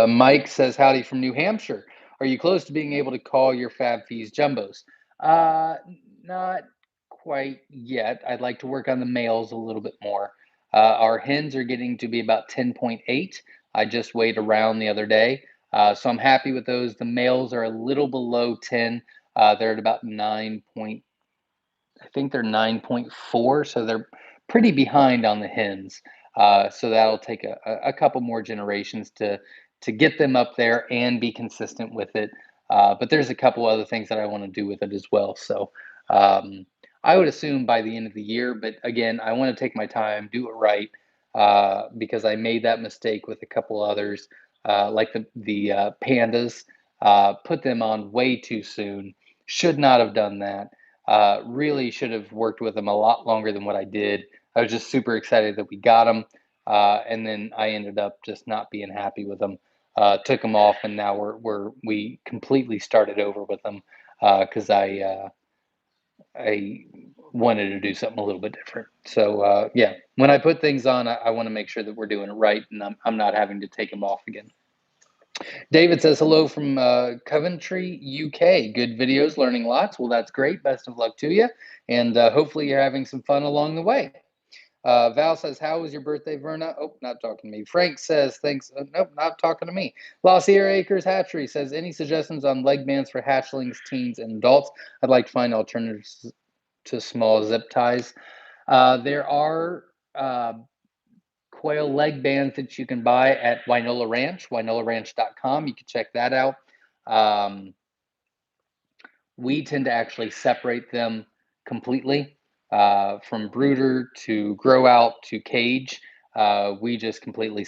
Mike says, "Howdy from New Hampshire. Are you close to being able to call your Fab Fees jumbos?" Uh, Not quite yet. I'd like to work on the males a little bit more. Our hens are getting to be about 10.8. I just weighed around the other day. So I'm happy with those. The males are a little below 10. They're at about 9 point, I think they're 9.4, so they're pretty behind on the hens. So that'll take a couple more generations to get them up there and be consistent with it. But there's a couple other things that I want to do with it as well. So um, I would assume by the end of the year. But again, I want to take my time, do it right, because I made that mistake with a couple others, like the pandas. Put them on way too soon. Should not have done that. Really should have worked with them a lot longer than what I did. I was just super excited that we got them, and then I ended up just not being happy with them. Took them off, and now we completely started over with them because I wanted to do something a little bit different. So yeah, when I put things on, I want to make sure that we're doing it right, and I'm not having to take them off again. David says hello from Coventry, UK. Good videos, learning lots. Well, that's great. Best of luck to you, and hopefully you're having some fun along the way. Val says, "How was your birthday, Verna?" Oh, not talking to me. Frank says, "Thanks." Nope, not talking to me. La Sierra Acres Hatchery says, "Any suggestions on leg bands for hatchlings, teens, and adults? I'd like to find alternatives to small zip ties." There are quail leg bands that you can buy at Wynola Ranch, wynolaranch.com. You can check that out. We tend to actually separate them completely from brooder to grow out to cage. We just completely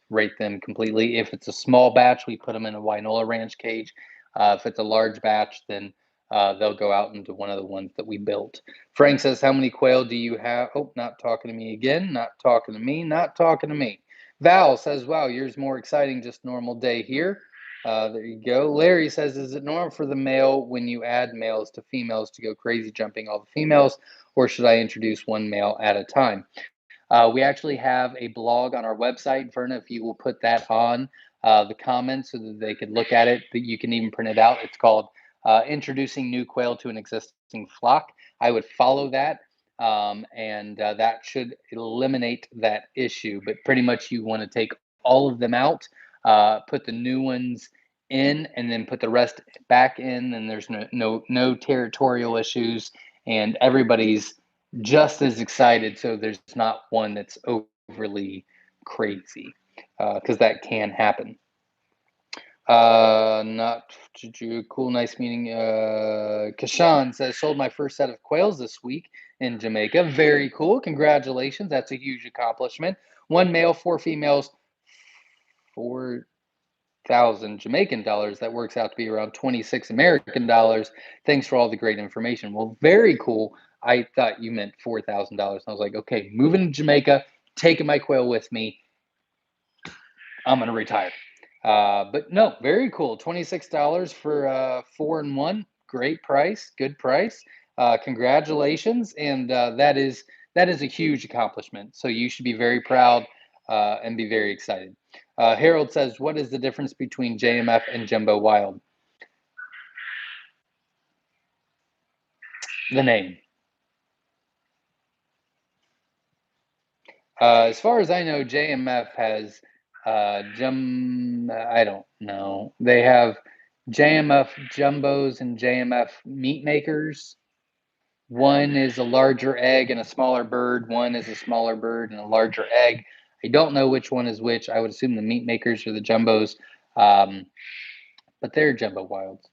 rate them completely. If it's a small batch, we put them in a Wynola Ranch cage. If it's a large batch, then they'll go out into one of the ones that we built. Frank says, how many quail do you have? Oh, not talking to me again. Not talking to me. Not talking to me. Val says, wow, yours more exciting. Just normal day here. There you go. Larry says, is it normal for the male when you add males to females to go crazy jumping all the females, or should I introduce one male at a time? We actually have a blog on our website, Verna, if you will put that on the comments so that they could look at it, that you can even print it out. It's called Introducing New Quail to an Existing Flock. I would follow that, and that should eliminate that issue. But pretty much you want to take all of them out, put the new ones in, and then put the rest back in, and there's no territorial issues, and everybody's just as excited, so there's not one that's overly crazy, because that can happen. Not cool, nice meeting. Kashan says, sold my first set of quails this week in Jamaica. Very cool. Congratulations. That's a huge accomplishment. One male, 4 females, 4,000 Jamaican dollars. That works out to be around 26 American dollars. Thanks for all the great information. Well, very cool. I thought you meant $4,000. I was like, okay, moving to Jamaica, taking my quail with me. I'm going to retire. But no, very cool. $26 for 4 and 1. Great price. Good price. Congratulations. And that is a huge accomplishment. So you should be very proud and be very excited. Harold says, what is the difference between JMF and Jumbo Wild? The name. As far as I know, JMF has I don't know. They have JMF jumbos and JMF meat makers. One is a larger egg and a smaller bird. One is a smaller bird and a larger egg. I don't know which one is which. I would assume the meat makers are the jumbos, but they're jumbo wilds.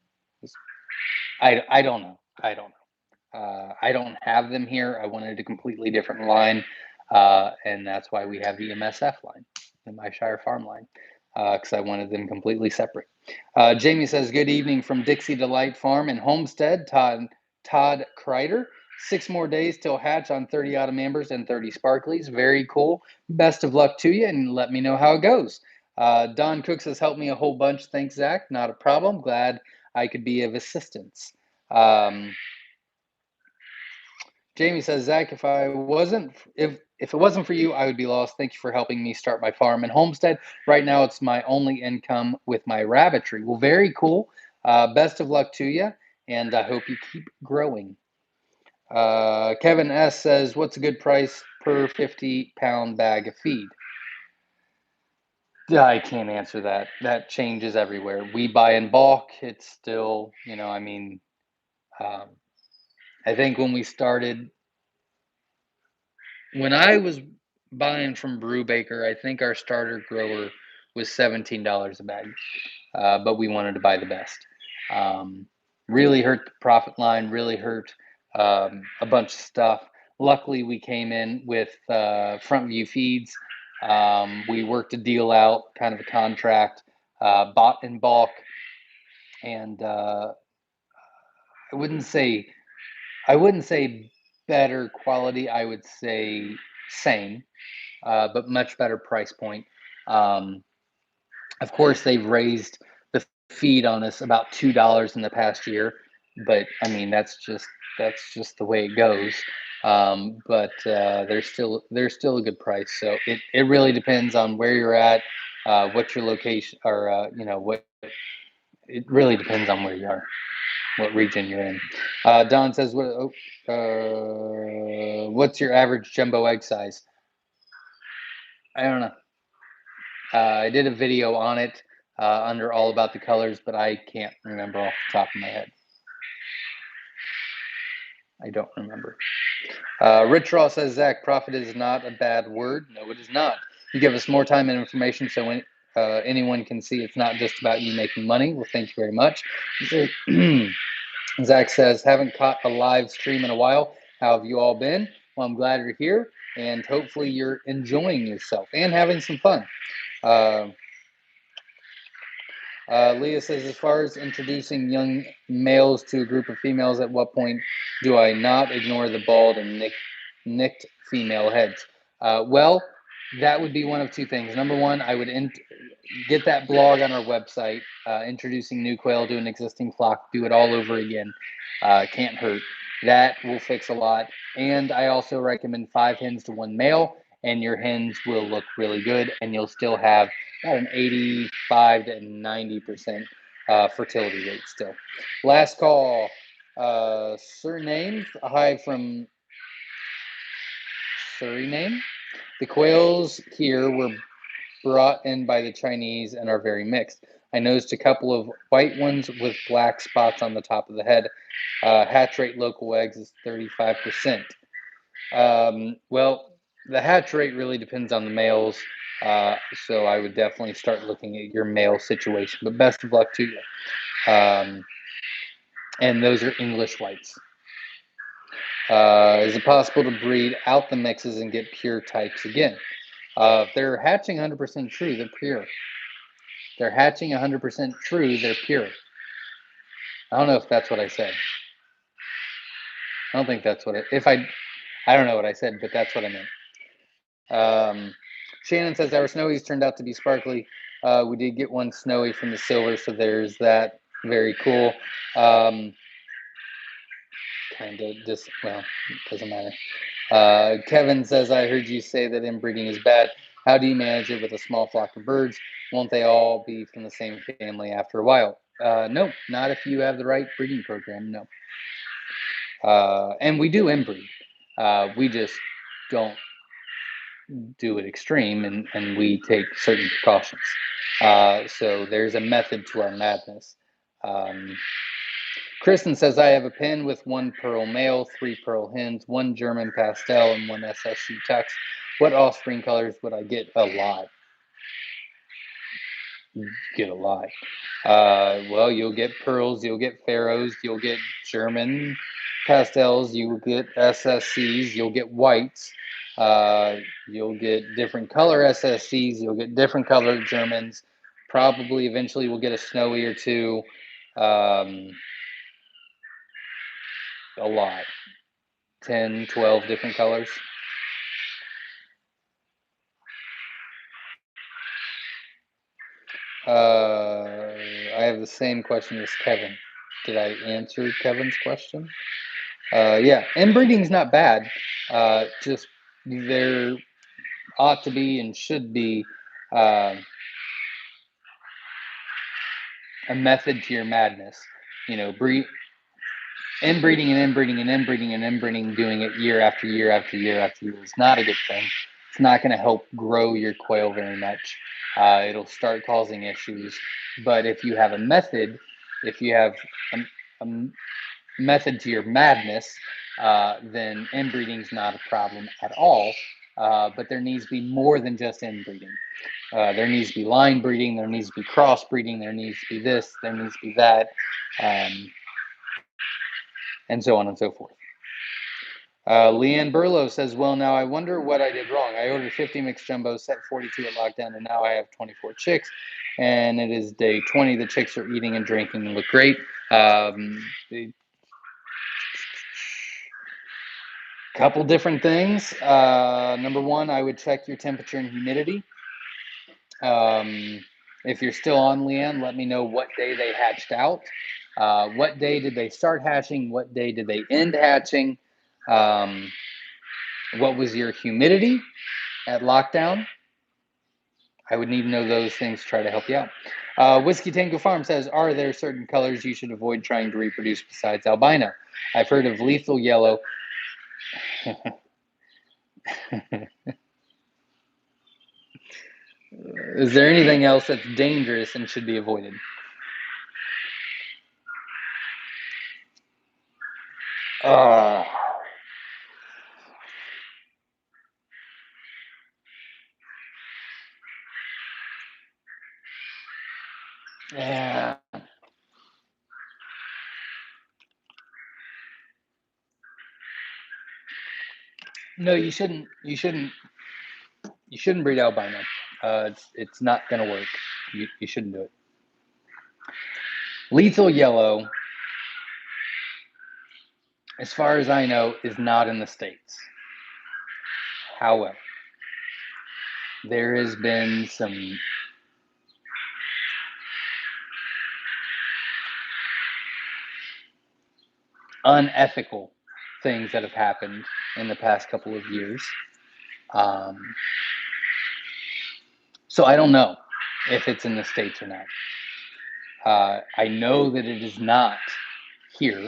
I don't know. I don't know. I don't have them here. I wanted a completely different line, and that's why we have the MSF line, the Myshire Farm line, because I wanted them completely separate. Jamie says, good evening from Dixie Delight Farm in Homestead, Todd Kreider. 6 more days till hatch on 30 autumn ambers and 30 sparklies. Very cool. Best of luck to you, and let me know how it goes. Don Cooks has helped me a whole bunch. Thanks, Zach. Not a problem. Glad I could be of assistance. Jamie says, Zach, if it wasn't for you, I would be lost. Thank you for helping me start my farm and homestead. Right now, it's my only income with my rabbitry. Well, very cool. Best of luck to you, and I hope you keep growing. Kevin S says, what's a good price per 50-pound bag of feed? I can't answer that. That changes everywhere. We buy in bulk. It's still, I think when I was buying from Brubaker, I think our starter grower was $17 a bag, but we wanted to buy the best. Really hurt the profit line, really hurt a bunch of stuff. Luckily, we came in with Front View Feeds. We worked a deal out, kind of a contract, bought in bulk, and I wouldn't say better quality. I would say same, but much better price point. Of course, they've raised the feed on us about $2 in the past year, but I mean that's just the way it goes. But they're still a good price. So it really depends on where you're at, what your location, or what. It really depends on where you are, what region you're in. Don says, what's your average jumbo egg size? I don't know. I did a video on it under All About the Colors, but I can't remember off the top of my head. I don't remember. Rich Ross says, Zach, profit is not a bad word. No, it is not. You give us more time and information so when, anyone can see it's not just about you making money. Well, thank you very much. Zach says, haven't caught a live stream in a while. How have you all been? Well, I'm glad you're here, and hopefully you're enjoying yourself and having some fun. Leah says, as far as introducing young males to a group of females, at what point do I not ignore the bald and nicked female heads? Well, that would be one of two things. Number one, I would get that blog on our website, introducing new quail to an existing flock, do it all over again. Can't hurt. That will fix a lot. And I also recommend 5 hens to 1 male, and your hens will look really good, and you'll still have about an 85 to 90% fertility rate still. Last call. Surname. Hi from Suriname. The quails here were brought in by the Chinese and are very mixed. I noticed a couple of white ones with black spots on the top of the head. Hatch rate local eggs is 35%. Well, the hatch rate really depends on the males, so I would definitely start looking at your male situation. But best of luck to you. And those are English whites. Is it possible to breed out the mixes and get pure types again? If they're hatching 100% true, they're pure. They're hatching 100% true, they're pure. I don't know if that's what I said. I don't think that's what I don't know what I said, but that's what I meant. Shannon says our snowies turned out to be sparkly. We did get one snowy from the silver, so there's that. Very cool. Kind of just, well, it doesn't matter. Kevin says, I heard you say that inbreeding is bad. How do you manage it with a small flock of birds? Won't they all be from the same family after a while? No, not if you have the right breeding program, no. And we do inbreed. We just don't do it extreme, and we take certain precautions. So there's a method to our madness. Kristen says, I have a pen with 1 pearl male, 3 pearl hens, 1 German pastel, and 1 SSC tux. What offspring colors would I get? A lot. Get a lot. Well, you'll get pearls, you'll get pharaohs, you'll get German pastels, you'll get SSCs, you'll get whites, you'll get different color SSCs, you'll get different color Germans. Probably eventually we'll get a snowy or two. A lot. 10, 12 different colors. I have the same question as Kevin. Did I answer Kevin's question? Yeah, inbreeding is not bad. Just there ought to be and should be a method to your madness. You know, inbreeding and inbreeding and inbreeding and inbreeding, doing it year after year after year after year is not a good thing. It's not going to help grow your quail very much. It'll start causing issues. But if you have a method, if you have a method to your madness, then inbreeding is not a problem at all. But there needs to be more than just inbreeding. There needs to be line breeding. There needs to be crossbreeding. There needs to be this. There needs to be that. And so on and so forth. Leanne Burlow says, well, now I wonder what I did wrong. I ordered 50 mixed jumbos, set 42 at lockdown, and now I have 24 chicks, and it is day 20. The chicks are eating and drinking and look great. Couple different things. Number one, I would check your temperature and humidity. If you're still on, Leanne, let me know what day they hatched out. What day did they start hatching? What day did they end hatching? What was your humidity at lockdown? I would need to know those things to try to help you out. Whiskey Tango Farm says, are there certain colors you should avoid trying to reproduce besides albino? I've heard of lethal yellow. Is there anything else that's dangerous and should be avoided? Yeah. No, you shouldn't. You shouldn't breed albino. It's not gonna work. You shouldn't do it. Lethal yellow, as far as I know, is not in the States. However, there has been some unethical things that have happened in the past couple of years. So I don't know if it's in the States or not. I know that it is not here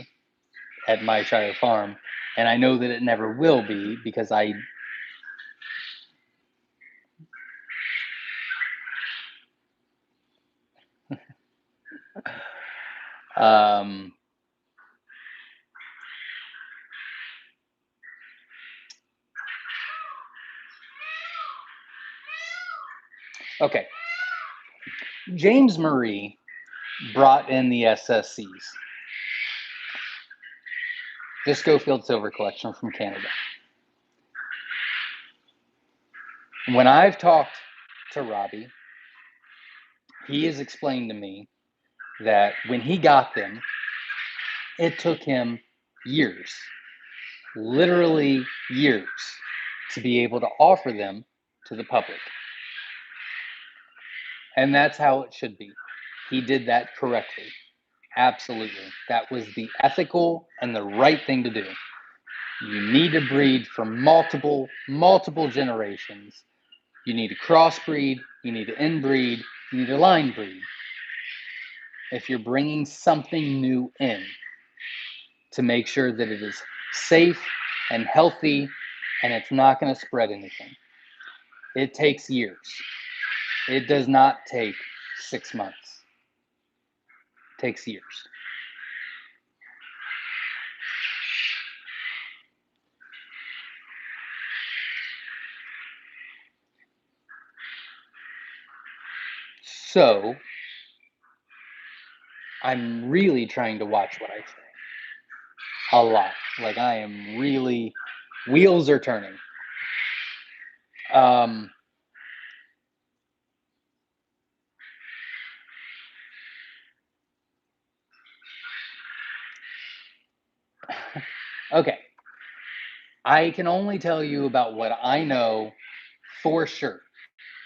at Myshire Farm, and I know that it never will be because um, okay. James Murray brought in the SSCs, the Schofield Silver Collection from Canada. When I've talked to Robbie, he has explained to me that when he got them, it took him years, literally years, to be able to offer them to the public. And that's how it should be. He did that correctly. Absolutely. That was the ethical and the right thing to do. You need to breed for multiple generations. You need to crossbreed, you need to inbreed, you need to line breed. If you're bringing something new in, to make sure that it is safe and healthy and it's not going to spread anything. It takes years. It does not take 6 months. It takes years. So I'm really trying to watch what I say. A lot. Like I am really, wheels are turning. Okay. I can only tell you about what I know for sure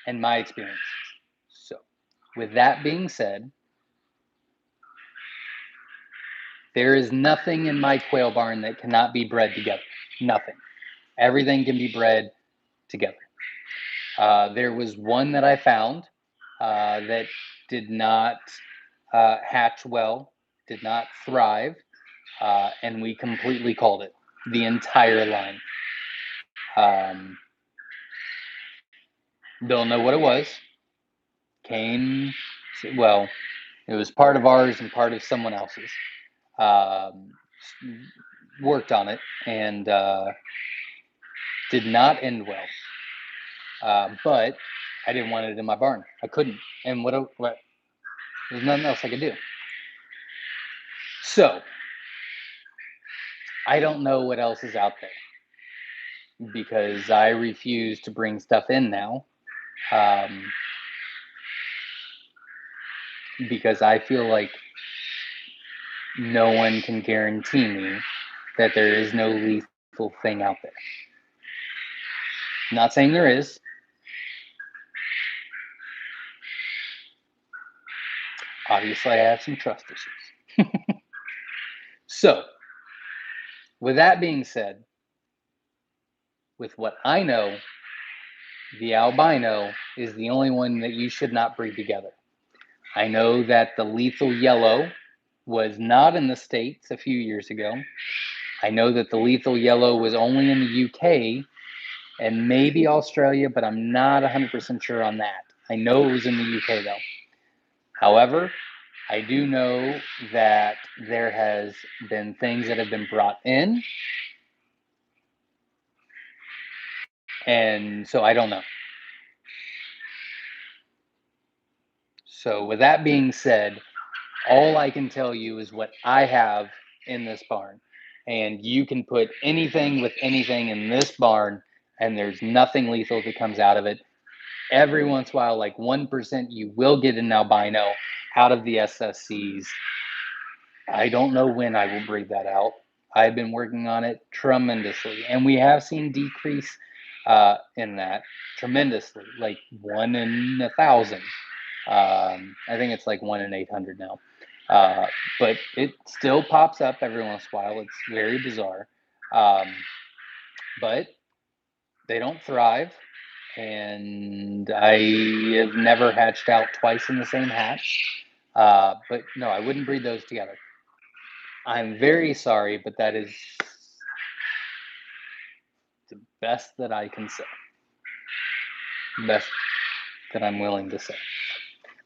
and my experiences. So, with that being said, there is nothing in my quail barn that cannot be bred together. Nothing. Everything can be bred together. There was one that I found that did not hatch well, did not thrive, and we completely called it, the entire line. Don't know what it was. Came, well, it was part of ours and part of someone else's. Worked on it and did not end well. But I didn't want it in my barn. I couldn't. And what there's nothing else I could do. So I don't know what else is out there because I refuse to bring stuff in now. Because I feel like no one can guarantee me that there is no lethal thing out there. I'm not saying there is. Obviously, I have some trust issues. So, with that being said, with what I know, the albino is the only one that you should not breed together. I know that the lethal yellow was not in the States a few years ago. I know that the lethal yellow was only in the UK and maybe Australia, but I'm not 100% sure on that. I know it was in the UK though. However, I do know that there has been things that have been brought in, and so I don't know. So with that being said, all I can tell you is what I have in this barn. And you can put anything with anything in this barn, and there's nothing lethal that comes out of it. Every once in a while, like 1%, you will get an albino out of the SSCs. I don't know when I will breed that out. I've been working on it tremendously, and we have seen decrease in that tremendously, like 1 in 1,000. I think it's like 1 in 800 now. But it still pops up every once in a while. It's very bizarre. But they don't thrive. And I have never hatched out twice in the same hatch. But no, I wouldn't breed those together. I'm very sorry, but that is the best that I can say. Best that I'm willing to say.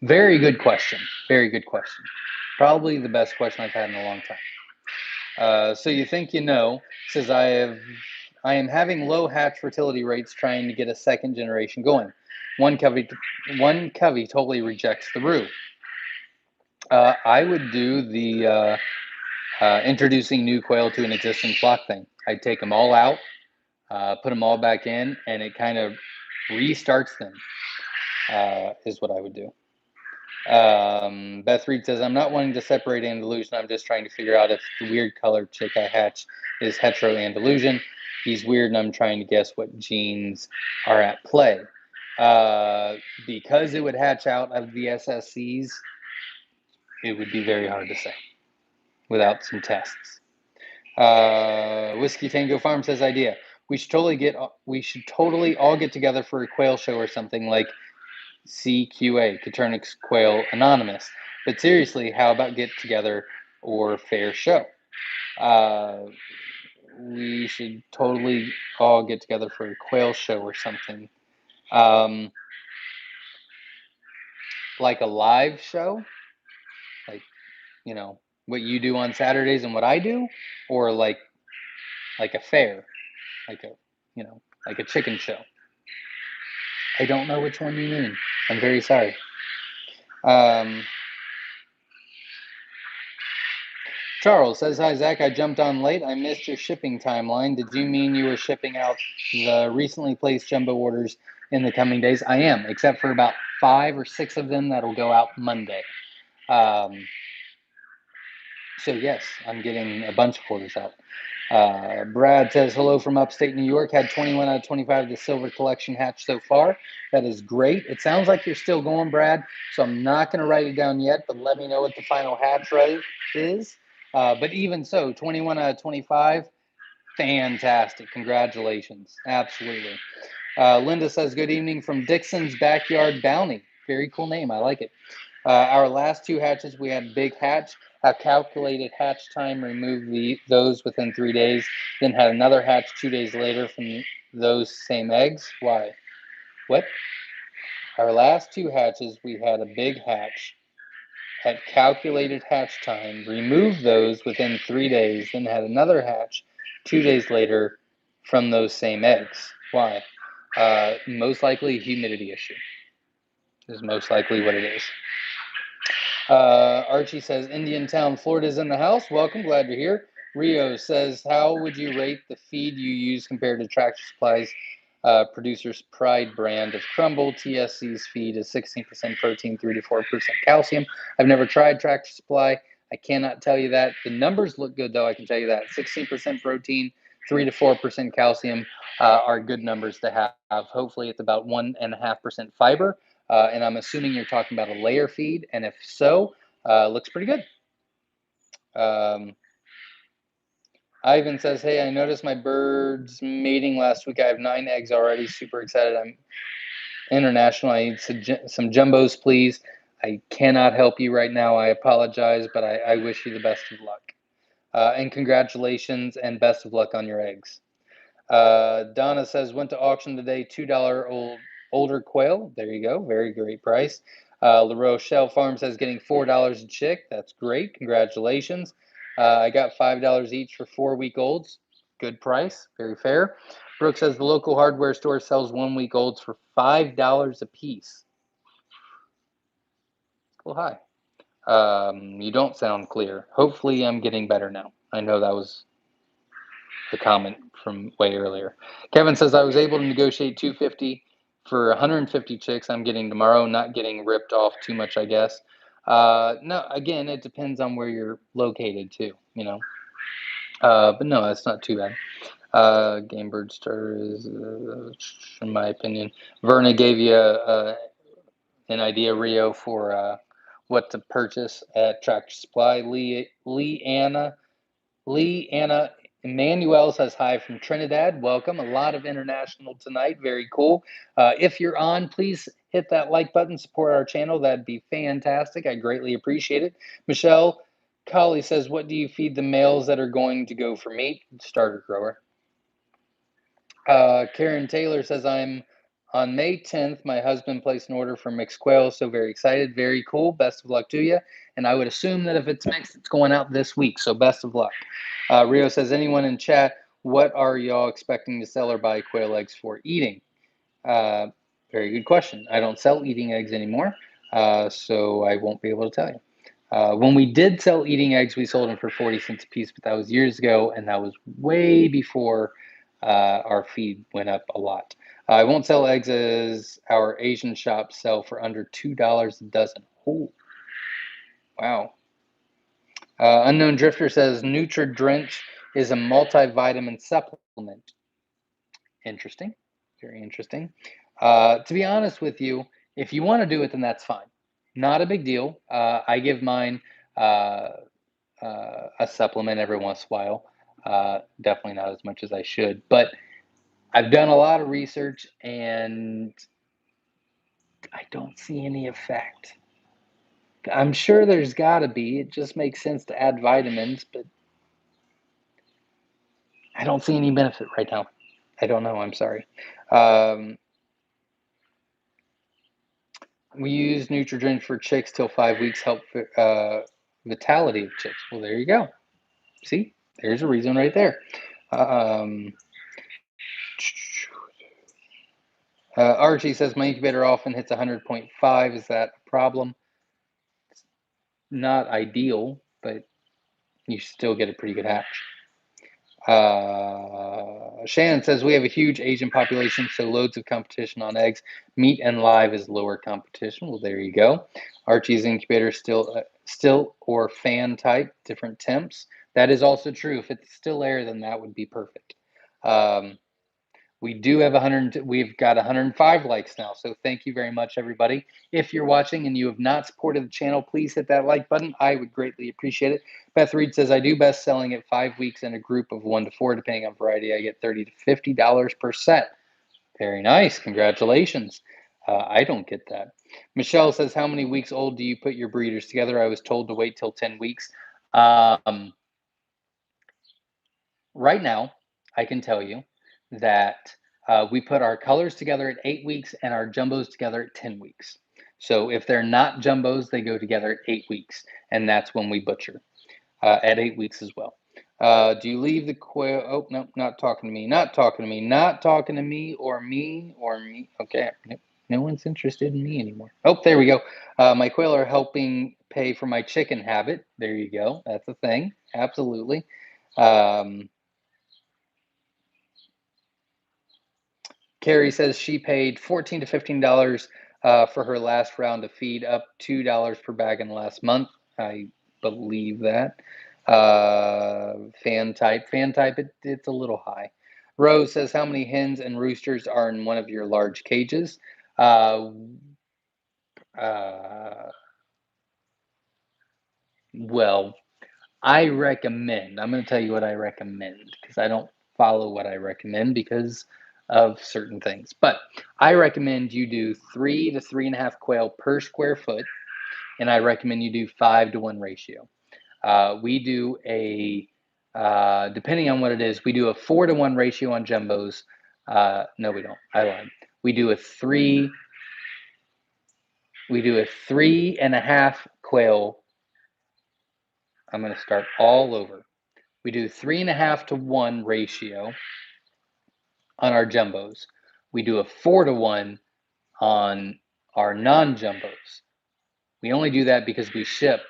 Very good question. Very good question. Probably the best question I've had in a long time. So you think you know, says I am having low hatch fertility rates trying to get a second generation going. One covey totally rejects the roux. I would do the introducing new quail to an existing flock thing. I'd take them all out, put them all back in, and it kind of restarts them, is what I would do. Beth Reed says, I'm not wanting to separate Andalusian. I'm just trying to figure out if the weird colored chick I hatch is hetero Andalusian. He's weird, and I'm trying to guess what genes are at play. Because it would hatch out of the SSCs, it would be very hard to say without some tests. Whiskey Tango Farm says, idea. We should totally all get together for a quail show or something like CQA, Copernicus Quail Anonymous. But seriously, how about get together or fair show? We should totally all get together for a quail show or something. Like a live show? Like, you know, what you do on Saturdays and what I do? Or like a fair? Like a chicken show? I don't know which one you mean. I'm very sorry. Charles says, hi, Zach. I jumped on late. I missed your shipping timeline. Did you mean you were shipping out the recently placed jumbo orders in the coming days? I am, except for about 5 or 6 of them that'll go out Monday. So, yes, I'm getting a bunch of orders out. Brad says, hello from upstate New York. Had 21 out of 25 of the silver collection hatch so far. That is great. It sounds like you're still going, Brad, so I'm not going to write it down yet, but let me know what the final hatch rate is. But even so, 21 out of 25, fantastic. Congratulations. Absolutely. Linda says, good evening from Dixon's Backyard Bounty. Very cool name. I like it. Our last 2 hatches, we had big hatch. A calculated hatch time, removed those within 3 days, then had another hatch 2 days later from those same eggs. Why? What? Our last 2 hatches, we had a big hatch, had calculated hatch time, removed those within 3 days, then had another hatch 2 days later from those same eggs. Why? Most likely a humidity issue is most likely what it is. Archie says, Indiantown, Florida is in the house. Welcome, glad you're here. Rio says, how would you rate the feed you use compared to Tractor Supply's Producer's Pride brand of Crumble? TSC's feed is 16% protein, 3 to 4% calcium. I've never tried Tractor Supply. I cannot tell you that. The numbers look good, though, I can tell you that. 16% protein, 3 to 4% calcium are good numbers to have. Hopefully, it's about 1.5% fiber. And I'm assuming you're talking about a layer feed, and if so, looks pretty good. Ivan says, hey, I noticed my birds mating last week. I have 9 eggs already. Super excited. I'm international. I need some jumbos, please. I cannot help you right now. I apologize, but I wish you the best of luck. And congratulations and best of luck on your eggs. Donna says, went to auction today, $2 older quail. There you go. Very great price. La Rochelle Farm says getting $4 a chick. That's great. Congratulations. I got $5 each for 4-week-olds. Good price. Very fair. Brooke says the local hardware store sells 1-week-olds for $5 a piece. Well, hi. You don't sound clear. Hopefully, I'm getting better now. I know that was the comment from way earlier. Kevin says I was able to negotiate 250 for 150 chicks I'm getting tomorrow, not getting ripped off too much, I guess. No, again, it depends on where you're located too, you know. But no, that's not too bad. Game Bird Starter is, in my opinion. Verna gave you an idea, Rio, for what to purchase at Tractor Supply. Lee Anna Emmanuel says hi from Trinidad. Welcome. A lot of international tonight. Very cool. If you're on, please hit that like button, support our channel. That'd be fantastic. I greatly appreciate it. Michelle Colley says, what do you feed the males that are going to go for meat? Starter grower. Karen Taylor says, I'm on May 10th. My husband placed an order for mixed quail, so very excited. Very cool. Best of luck to you. And I would assume that if it's mixed, it's going out this week, so best of luck. Rio says, anyone in chat, what are y'all expecting to sell or buy quail eggs for eating? Very good question. I don't sell eating eggs anymore, so I won't be able to tell you. When we did sell eating eggs, we sold them for 40 cents a piece, but that was years ago, and that was way before our feed went up a lot. I won't sell eggs as our Asian shops sell for under $2 a dozen. Oh, wow. Unknown Drifter says NutriDrench is a multivitamin supplement. Interesting. Very interesting. To be honest with you, if you want to do it, then that's fine. Not a big deal. I give mine a supplement every once in a while. Definitely not as much as I should, but I've done a lot of research and I don't see any effect. I'm sure there's got to be. It just makes sense to add vitamins, but I don't see any benefit right now. I don't know. I'm sorry. Um, we use Nutrigen for chicks till 5 weeks, help vitality of chicks. Well, there you go. See, there's a reason right there. Um, Archie says my incubator often hits 100.5. Is that a problem? It's not ideal, but you still get a pretty good hatch. Shannon says we have a huge Asian population, so loads of competition on eggs. Meat and live is lower competition. Well, there you go. Archie's incubator still or fan type, different temps. That is also true. If it's still air, then that would be perfect. We do have 100. We've got 105 likes now. So thank you very much, everybody. If you're watching and you have not supported the channel, please hit that like button. I would greatly appreciate it. Beth Reed says I do best selling at 5 weeks in a group of 1 to 4, depending on variety. I get $30 to $50 per set. Very nice. Congratulations. I don't get that. Michelle says, how many weeks old do you put your breeders together? I was told to wait till 10 weeks. Right now, I can tell you that we put our colors together at 8 weeks and our jumbos together at 10 weeks. So if they're not jumbos, they go together at 8 weeks, and that's when we butcher at 8 weeks as well. Do you leave the quail? Oh, no, not talking to me. Not talking to me. Not talking to me or me or me. Okay, no one's interested in me anymore. Oh, there we go. My quail are helping pay for my chicken habit. There you go. That's a thing. Absolutely. Carrie says she paid $14 to $15 for her last round of feed, up $2 per bag in the last month. I believe that. Fan type, it's a little high. Rose says, how many hens and roosters are in one of your large cages? Well, I'm going to tell you what I recommend because I don't follow what I recommend because of certain things. But I recommend you do 3 to 3.5 quail per square foot, and I recommend you do 5-to-1 ratio. We do depending on what it is, we do a 4-to-1 ratio on jumbos. No, we don't. I lied. We do a 3.5 quail. I'm going to start all over. We do 3.5-to-1 ratio on our jumbos. We do a 4-to-1 on our non-jumbos. We only do that because we ship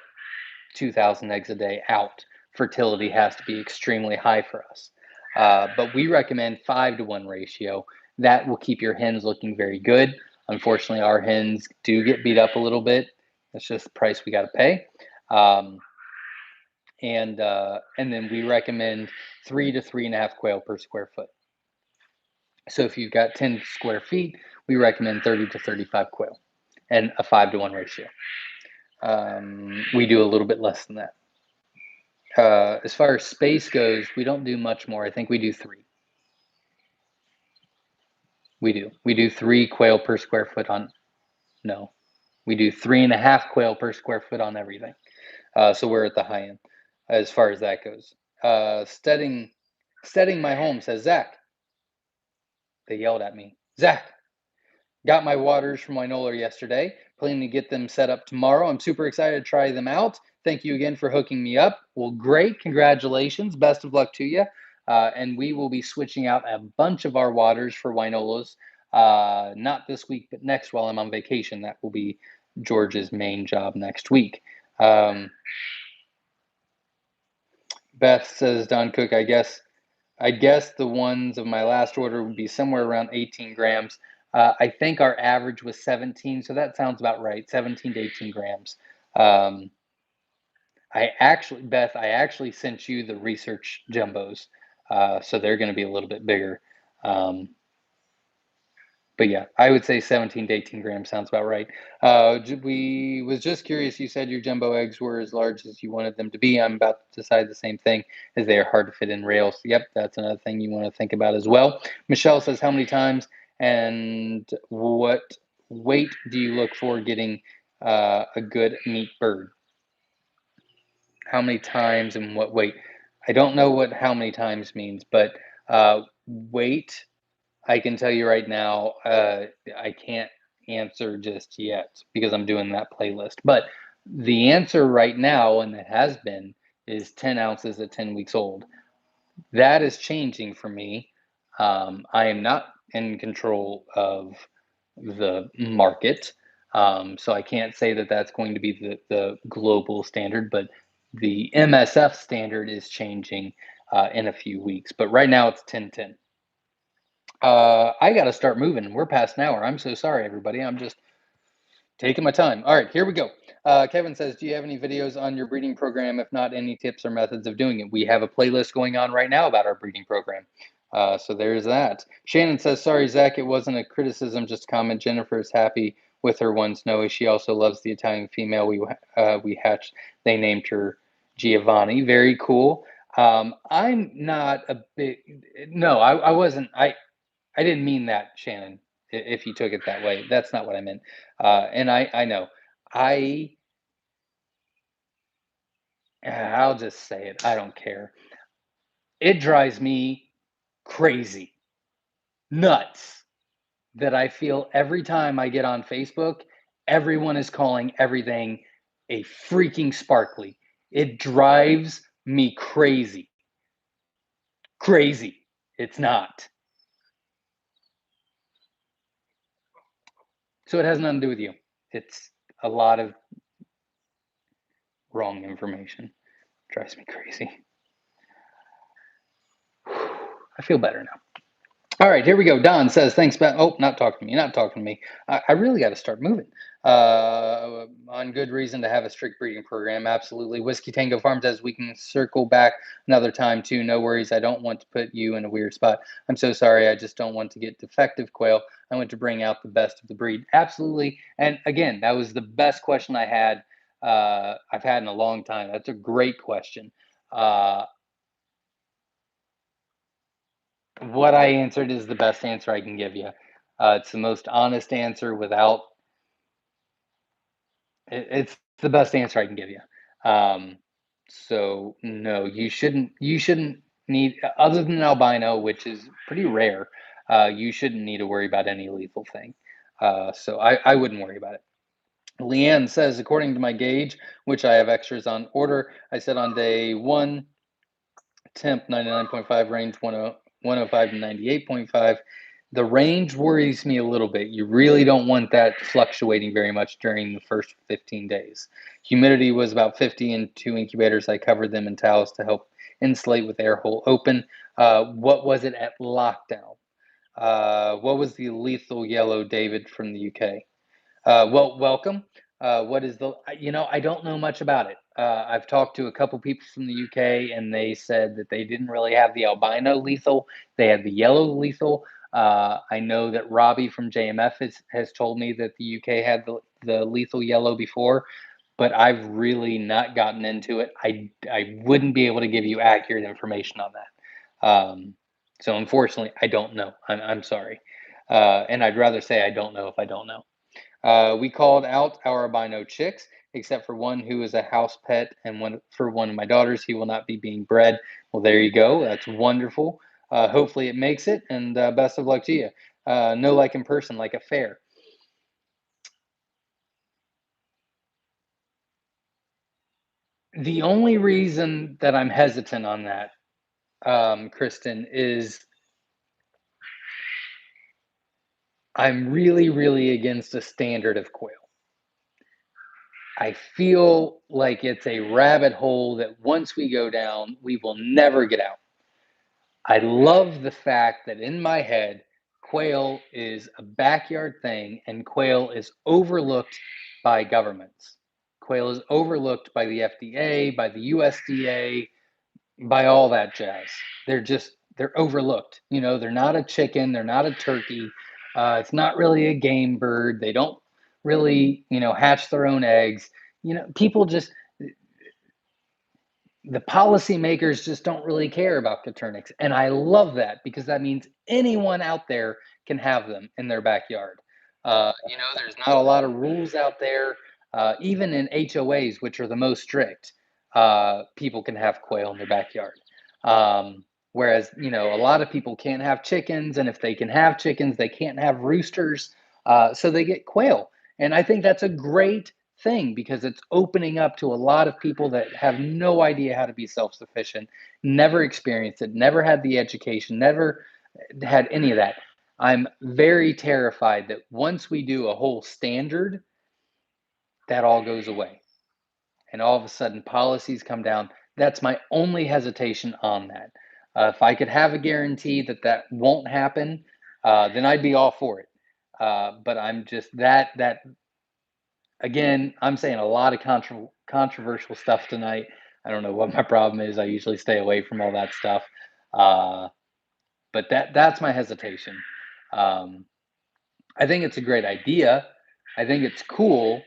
2,000 eggs a day out. Fertility has to be extremely high for us. But we recommend 5-to-1 ratio. That will keep your hens looking very good. Unfortunately, our hens do get beat up a little bit. That's just the price we got to pay. And then we recommend 3 to 3.5 quail per square foot. So if you've got 10 square feet, we recommend 30 to 35 quail and a 5-to-1 ratio. We do a little bit less than that. As far as space goes, we don't do much more. I think we do 3. We do 3 quail per square foot on, no, we do 3.5 quail per square foot on everything. So we're at the high end as far as that goes. Studying my home says, Zach, they yelled at me. Zach, got my waters from Winola yesterday. Planning to get them set up tomorrow. I'm super excited to try them out. Thank you again for hooking me up. Well, great. Congratulations. Best of luck to you. And we will be switching out a bunch of our waters for Winolas. Not this week, but next while I'm on vacation. That will be George's main job next week. Beth says, Don Cook, I guess the ones of my last order would be somewhere around 18 grams. I think our average was 17, so that sounds about right, 17 to 18 grams. Beth, I actually sent you the research jumbos, so they're going to be a little bit bigger. But yeah, I would say 17 to 18 grams sounds about right. We was just curious. You said your jumbo eggs were as large as you wanted them to be. I'm about to decide the same thing, as they are hard to fit in rails. Yep, that's another thing you want to think about as well. Michelle says, how many times and what weight do you look for getting a good meat bird? How many times and what weight? I don't know what how many times means, but weight, I can tell you right now, I can't answer just yet because I'm doing that playlist. But the answer right now, and it has been, is 10 ounces at 10 weeks old. That is changing for me. I am not in control of the market. So I can't say that that's going to be the global standard, but the MSF standard is changing in a few weeks. But right now it's 10-10. I got to start moving. We're past an hour. I'm so sorry, everybody. I'm just taking my time. All right, here we go. Kevin says, do you have any videos on your breeding program? If not, any tips or methods of doing it? We have a playlist going on right now about our breeding program. So there's that. Shannon says, sorry, Zach, it wasn't a criticism, just a comment. Jennifer is happy with her one Snowy. She also loves the Italian female we hatched. They named her Giovanni. Very cool. I'm not a big, no, I wasn't. I didn't mean that, Shannon, if you took it that way. That's not what I meant. And I know. I'll just say it. I don't care. It drives me crazy, nuts, that I feel every time I get on Facebook, everyone is calling everything a freaking sparkly. It drives me crazy. Crazy. It's not. So it has nothing to do with you. It's a lot of wrong information. Drives me crazy. I feel better now. All right, here we go. Don says, thanks, Ben. Oh, not talking to me. I really got to start moving. On good reason to have a strict breeding program. Absolutely. Whiskey Tango Farm says, we can circle back another time too. No worries. I don't want to put you in a weird spot. I'm so sorry. I just don't want to get defective quail. I want to bring out the best of the breed. Absolutely. And again, that was the best question I've had in a long time. That's a great question. What I answered is the best answer I can give you. It's the most honest answer without. It's the best answer I can give you. So no, you shouldn't. You shouldn't need, other than albino, which is pretty rare. You shouldn't need to worry about any lethal thing. So I wouldn't worry about it. Leanne says, according to my gauge, which I have extras on order, I said on day 1, temp 99.5, range 105 to 98.5. The range worries me a little bit. You really don't want that fluctuating very much during the first 15 days. Humidity was about 50 in 2 incubators. I covered them in towels to help insulate with air hole open. What was it at lockdown? What was the lethal yellow, David from the UK? Well, welcome. What is the, I don't know much about it. I've talked to a couple people from the UK and they said that they didn't really have the albino lethal. They had the yellow lethal. I know that Robbie from JMF has told me that the UK had the lethal yellow before, but I've really not gotten into it. I wouldn't be able to give you accurate information on that. So unfortunately, I don't know. I'm sorry. And I'd rather say I don't know if I don't know. We called out our albino chicks, except for one who is a house pet, and for one of my daughters, he will not be being bred. Well, there you go. That's wonderful. Hopefully, it makes it, and best of luck to you. No, like in person, like a fair. The only reason that I'm hesitant on that, Kristen, is I'm really, really against a standard of quail. I feel like it's a rabbit hole that once we go down, we will never get out. I love the fact that in my head, quail is a backyard thing and quail is overlooked by governments. Quail is overlooked by the FDA, by the USDA, by all that jazz. They're overlooked. They're not a chicken, they're not a turkey. It's not really a game bird. They don't really, hatch their own eggs. People just the policymakers just don't really care about Copernicus. And I love that because that means anyone out there can have them in their backyard. There's not a lot of rules out there. Even in HOAs, which are the most strict, people can have quail in their backyard. Whereas, a lot of people can't have chickens. And if they can have chickens, they can't have roosters. So they get quail. And I think that's a great thing because it's opening up to a lot of people that have no idea how to be self-sufficient, never experienced it, never had the education, never had any of that. I'm very terrified that once we do a whole standard, that all goes away. And all of a sudden policies come down. That's my only hesitation on that. If I could have a guarantee that that won't happen, then I'd be all for it. But I'm just that again, I'm saying a lot of controversial stuff tonight. I don't know what my problem is. I usually stay away from all that stuff. Uh, but that's my hesitation. Um, I think it's a great idea. I think it's cool.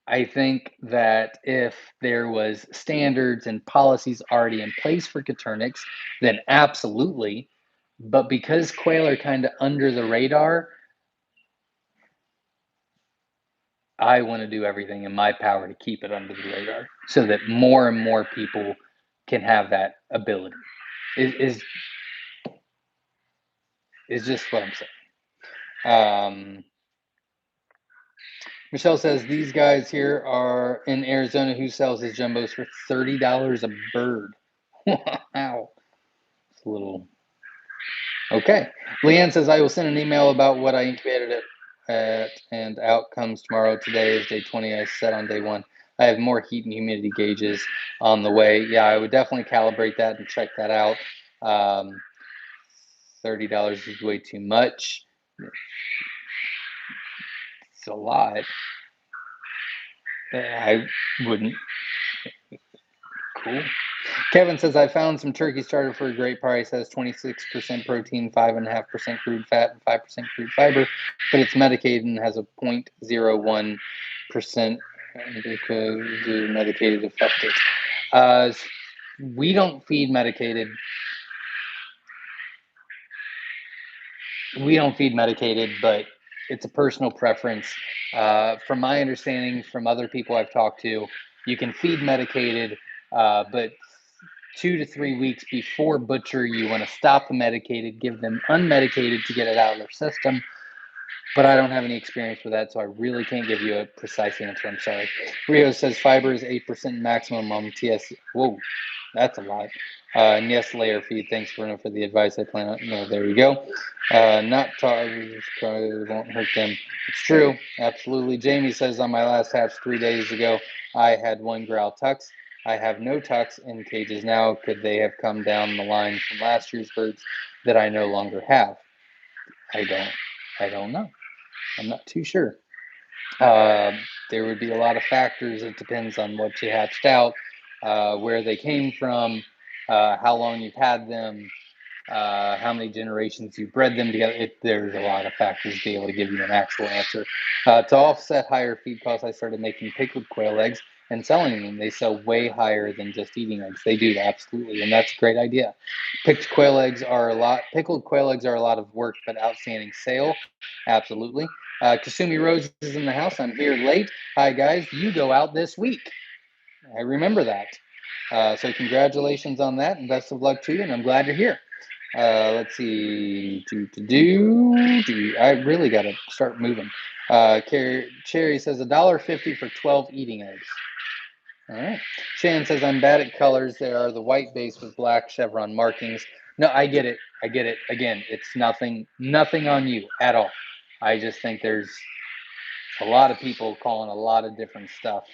I think that if there was standards and policies already in place for Caternix, then absolutely. But because quail are kind of under the radar, I want to do everything in my power to keep it under the radar so that more and more people can have that ability. Is is just what I'm saying. Michelle says these guys here are in Arizona who sells his jumbos for $30 a bird. Wow, it's a little okay. Leanne says I will send an email about what I incubated at and outcomes tomorrow. Today is day 20. I set on day 1. I have more heat and humidity gauges on the way. Yeah, I would definitely calibrate that and check that out. $30 is way too much. It's a lot. I wouldn't. Cool. Kevin says I found some turkey starter for a great price. Has 26% protein, 5.5% crude fat, and 5% crude fiber, but it's medicated and has a 0.01% medicated effective. We don't feed medicated. We don't feed medicated, but it's a personal preference. From my understanding, from other people I've talked to, you can feed medicated, but 2 to 3 weeks before butcher, you want to stop the medicated, give them unmedicated to get it out of their system. But I don't have any experience with that, so I really can't give you a precise answer. I'm sorry. Rio says fiber is 8% maximum on TS. Whoa, that's a lot. And yes, layer feed. Thanks, Bruno, for the advice. I plan on. No, there you go. Not probably won't hurt them. It's true. Absolutely. Jamie says on my last hatch 3 days ago, I had one growl tux. I have no tucks in cages now. Could they have come down the line from last year's birds that I no longer have? I don't know. I'm not too sure. There would be a lot of factors. It depends on what you hatched out, where they came from, how long you've had them, how many generations you bred them together. There's a lot of factors to be able to give you an actual answer. To offset higher feed costs, I started making pickled quail eggs and selling them. They sell way higher than just eating eggs. They do, absolutely, and that's a great idea. Pickled quail eggs are a lot of work, but outstanding sale. Absolutely. Kasumi Rose is in the house. I'm here late. Hi guys, you go out this week. I remember that. So congratulations on that, and best of luck to you. And I'm glad you're here. Let's see. I really got to start moving. Cherry says $1.50 for 12 eating eggs. All right. Shannon says I'm bad at colors. They are the white base with black chevron markings. No, I get it. Again, it's nothing on you at all. I just think there's a lot of people calling a lot of different stuff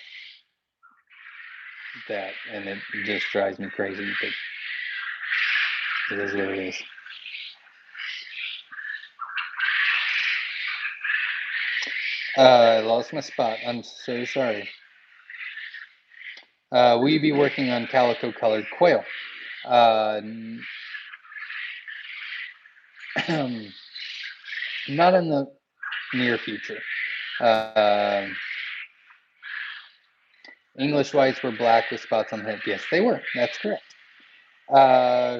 and it just drives me crazy. But it is what it is. I lost my spot. I'm so sorry. Will you be working on calico colored quail? Not in the near future. English whites were black with spots on the head. Yes, they were. That's correct.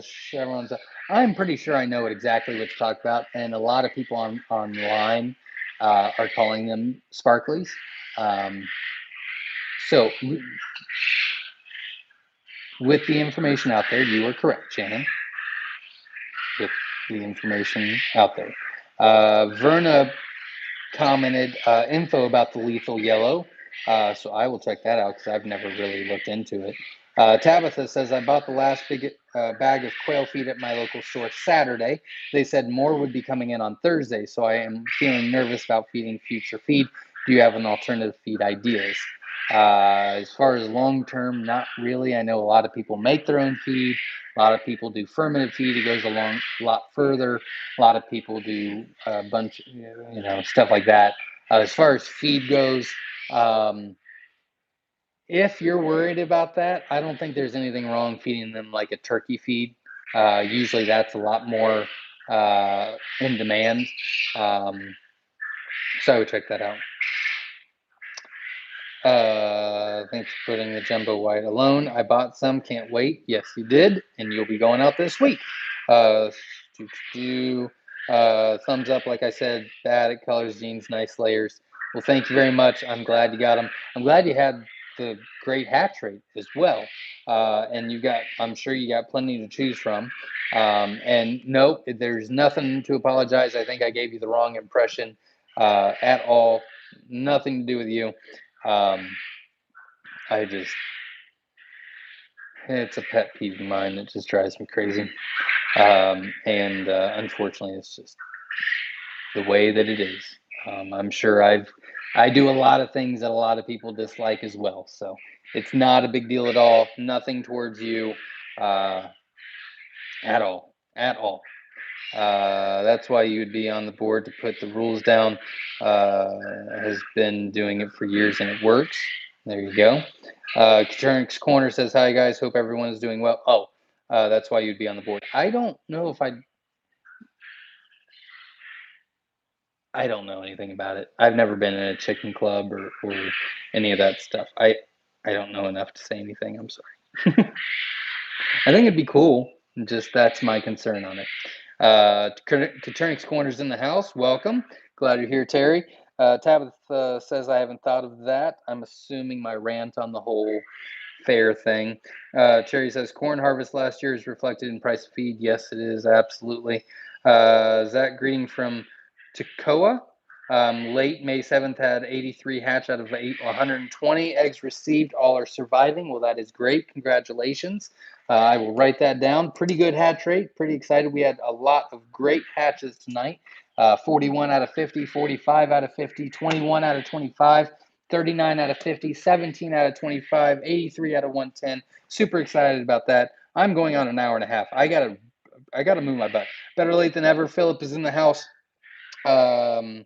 Chevron's. I'm pretty sure I know exactly what to talk about, and a lot of people online are calling them sparklies. So, with the information out there, you are correct, Shannon. With the information out there, Verna commented info about the lethal yellow. So I will check that out because I've never really looked into it. Tabitha says, I bought the last bag of quail feed at my local store Saturday. They said more would be coming in on Thursday, so I am feeling nervous about feeding future feed. Do you have an alternative feed ideas? As far as long term, not really. I know a lot of people make their own feed. A lot of people do fermented feed. It goes a lot further. A lot of people do a bunch, stuff like that. As far as feed goes, if you're worried about that, I don't think there's anything wrong feeding them like a turkey feed. Usually that's a lot more in demand. So I would check that out. Thanks for putting the jumbo white alone. I bought some, can't wait. Yes, you did, and you'll be going out this week. Thumbs up, like I said, bad at colors, genes, nice layers. Well, thank you very much. I'm glad you got them. I'm glad you had the great hatch rate as well. And I'm sure you got plenty to choose from. And no, there's nothing to apologize. I think I gave you the wrong impression at all. Nothing to do with you. It's a pet peeve of mine that just drives me crazy. And unfortunately, it's just the way that it is. I'm sure I do a lot of things that a lot of people dislike as well. So it's not a big deal at all. Nothing towards you at all. That's why you would be on the board to put the rules down. Has been doing it for years and it works. There you go. Katurnik's Corner says, hi guys, hope everyone is doing well. That's why you'd be on the board. I don't know if I don't know anything about it. I've never been in a chicken club or any of that stuff. I don't know enough to say anything. I'm sorry. I think it'd be cool. Just that's my concern on it. Katurnik's Corner's in the house. Welcome. Glad you're here, Terry. Tabitha says I haven't thought of that. I'm assuming my rant on the whole fair thing. Cherry says corn harvest last year is reflected in price of feed. Yes, it is absolutely. Zach greeting from Toccoa. Late May 7th had 83 hatch out of 120 eggs received. All are surviving. Well, that is great. Congratulations. I will write that down. Pretty good hatch rate. Pretty excited. We had a lot of great hatches tonight. 41 out of 50, 45 out of 50, 21 out of 25, 39 out of 50, 17 out of 25, 83 out of 110. Super excited about that. I'm going on an hour and a half. I gotta move my butt. Better late than ever. Philip is in the house. And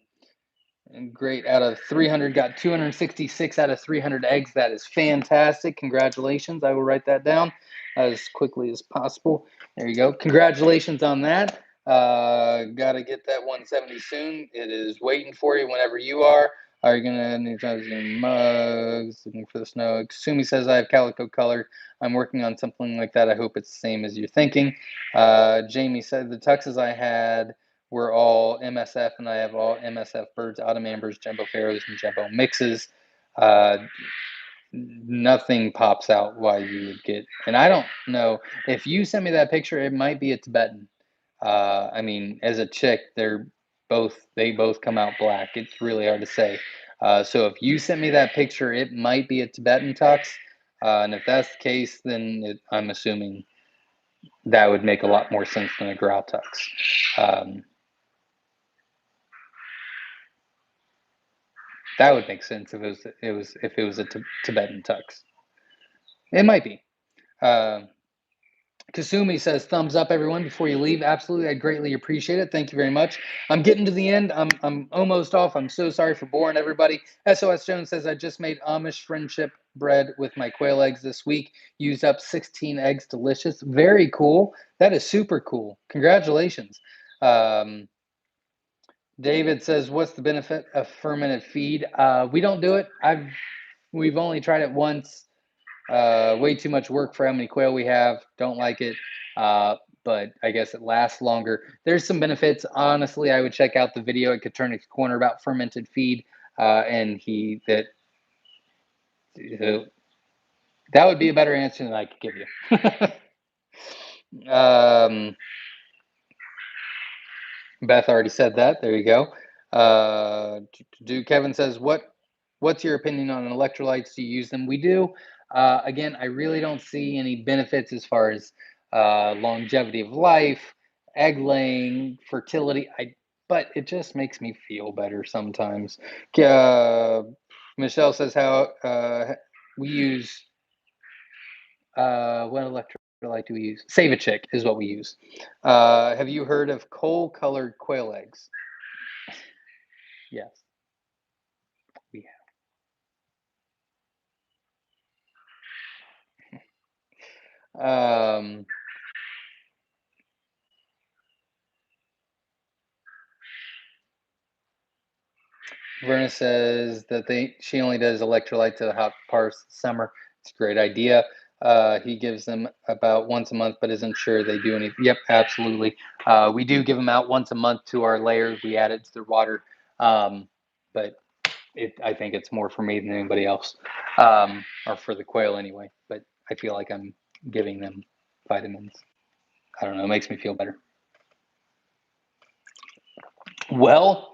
great. Out of 300, got 266 out of 300 eggs. That is fantastic. Congratulations. I will write that down as quickly as possible. There you go. Congratulations on that. Got to get that 170 soon. It is waiting for you whenever you are. Are you going to need mugs? Looking for the snow. Sumi says, I have calico color. I'm working on something like that. I hope it's the same as you're thinking. Jamie said, the tuxes I had were all MSF, and I have all MSF birds, autumn ambers, jumbo pharaohs, and jumbo mixes. Nothing pops out why you would get, and I don't know if you send me that picture, it might be a Tibetan. I mean, as a chick, they both come out black. It's really hard to say. So if you sent me that picture, it might be a Tibetan tux. And if that's the case, then I'm assuming that would make a lot more sense than a growl tux. That would make sense if it was a Tibetan tux. It might be. Kasumi says, thumbs up, everyone, before you leave. Absolutely, I greatly appreciate it. Thank you very much. I'm getting to the end. I'm almost off. I'm so sorry for boring everybody. SOS Jones says, I just made Amish friendship bread with my quail eggs this week. Used up 16 eggs. Delicious. Very cool. That is super cool. Congratulations. David says, what's the benefit of fermented feed? We don't do it. We've only tried it once. Way too much work for how many quail we have. Don't like it. But I guess it lasts longer. There's some benefits. Honestly, I would check out the video at Katernik's Corner about fermented feed. And that would be a better answer than I could give you. Beth already said that. There you go. Kevin says, what's your opinion on electrolytes? Do you use them? We do. Again, I really don't see any benefits as far as longevity of life, egg laying, fertility. But it just makes me feel better sometimes. Michelle says how we use what electrolyte do we use? Save a Chick is what we use. Have you heard of coal-colored quail eggs? Yes, we have. Verna says that she only does electrolyte to the hot parts of the summer. It's a great idea. He gives them about once a month, but isn't sure they do anything. Yep, absolutely. We do give them out once a month to our layers. We add it to their water, but I think it's more for me than anybody else, or for the quail anyway. But I feel like I'm giving them vitamins. I don't know. It makes me feel better. Well,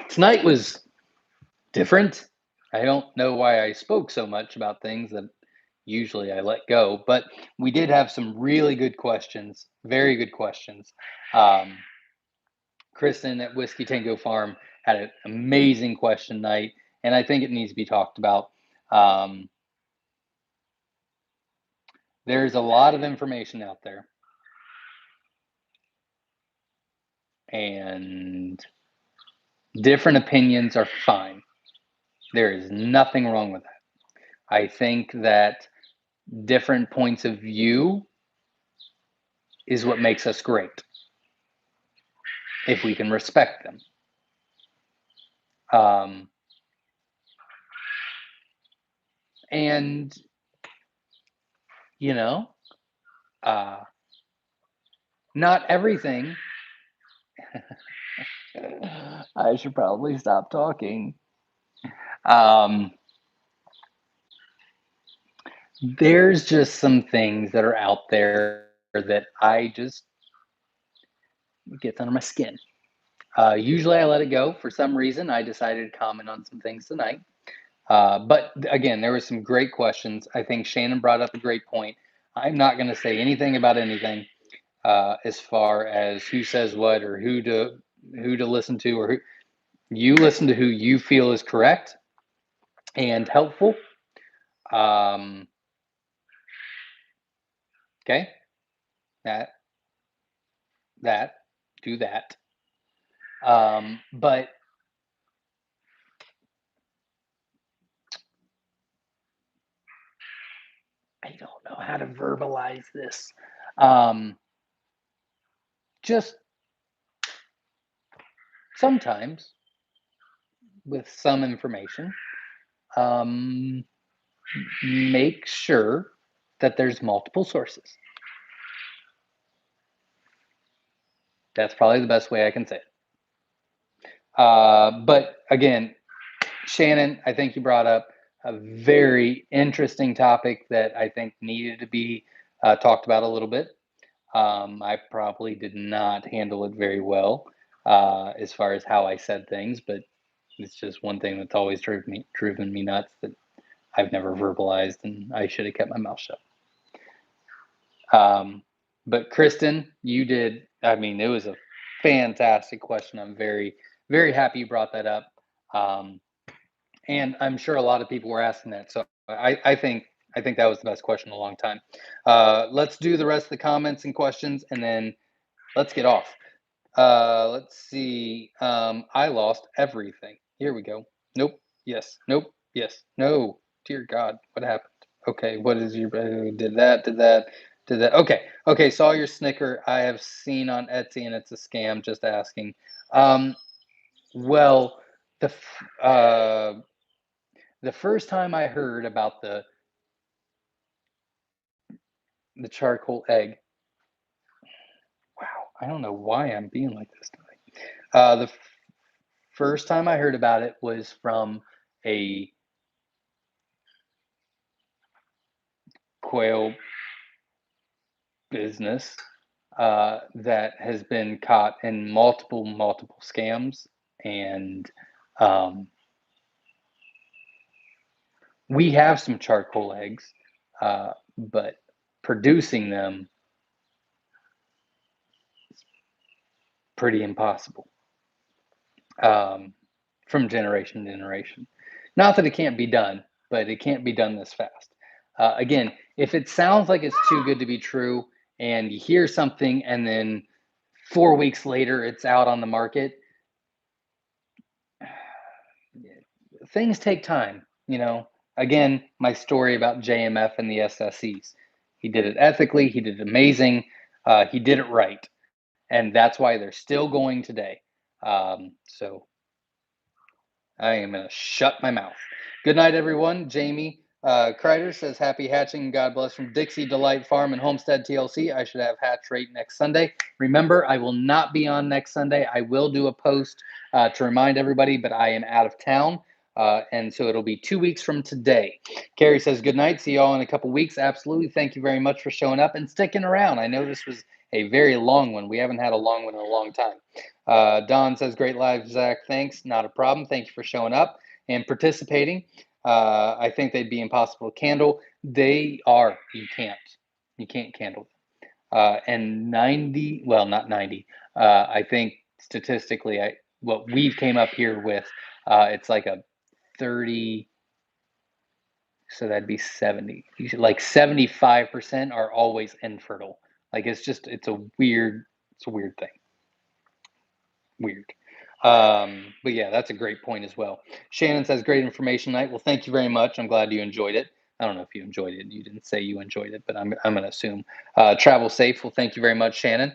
tonight was different. I don't know why I spoke so much about things that usually I let go, but we did have some really good questions, very good questions. Kristen at Whiskey Tango Farm had an amazing question night, and I think it needs to be talked about. There's a lot of information out there, and different opinions are fine. There is nothing wrong with that. I think that different points of view is what makes us great, if we can respect them. And, you know, not everything. I should probably stop talking. There's just some things that are out there that I just gets under my skin. Usually I let it go. For some reason, I decided to comment on some things tonight. But again, there were some great questions. I think Shannon brought up a great point. I'm not going to say anything about anything as far as who says what or who to listen to, or who you listen to who you feel is correct and helpful. Okay, that that do that. But I don't know how to verbalize this. Just sometimes with some information, um, make sure that there's multiple sources. That's probably the best way I can say it. But again, Shannon, I think you brought up a very interesting topic that I think needed to be talked about a little bit. I probably did not handle it very well as far as how I said things, but it's just one thing that's always driven me nuts that I've never verbalized, and I should have kept my mouth shut. But Kristen, you did. I mean, it was a fantastic question. I'm very, very happy you brought that up. And I'm sure a lot of people were asking that. So I think that was the best question in a long time. Let's do the rest of the comments and questions, and then let's get off. Let's see. I lost everything. Here we go. Nope. Yes. Nope. Yes. No. Dear God, what happened? Okay. What is your did that? Did that? Did that? Okay. Okay. Saw your snicker. I have seen on Etsy, and it's a scam. Just asking. Well, the first time I heard about the charcoal egg. Wow. I don't know why I'm being like this tonight. The first time I heard about it was from a quail business that has been caught in multiple scams, and we have some charcoal eggs, but producing them is pretty impossible from generation to generation. Not that it can't be done, but it can't be done this fast. Again, if it sounds like it's too good to be true, and you hear something, and then 4 weeks later it's out on the market, things take time. Again, my story about JMF and the SSEs. He did it ethically. He did it amazing. He did it right, and that's why they're still going today. So I am going to shut my mouth. Good night, everyone. Jamie Kreider says, happy hatching. God bless from Dixie Delight Farm and Homestead TLC. I should have hatch rate next Sunday. Remember, I will not be on next Sunday. I will do a post to remind everybody, but I am out of town. And so it'll be 2 weeks from today. Carrie says, good night. See you all in a couple weeks. Absolutely. Thank you very much for showing up and sticking around. I know this was a very long one. We haven't had a long one in a long time. Don says, great live, Zach. Thanks. Not a problem. Thank you for showing up and participating. I think they'd be impossible to candle. They are. You can't candle them. And 90, well, not 90. I think statistically, what we've came up here with, it's like a 30. So that'd be 70. Like 75% are always infertile. Like it's a weird thing. Weird. But yeah, that's a great point as well. Shannon says, great information night. Well, thank you very much. I'm glad you enjoyed it. I don't know if you enjoyed it. You didn't say you enjoyed it, but I'm going to assume. Travel safe. Well, thank you very much, Shannon.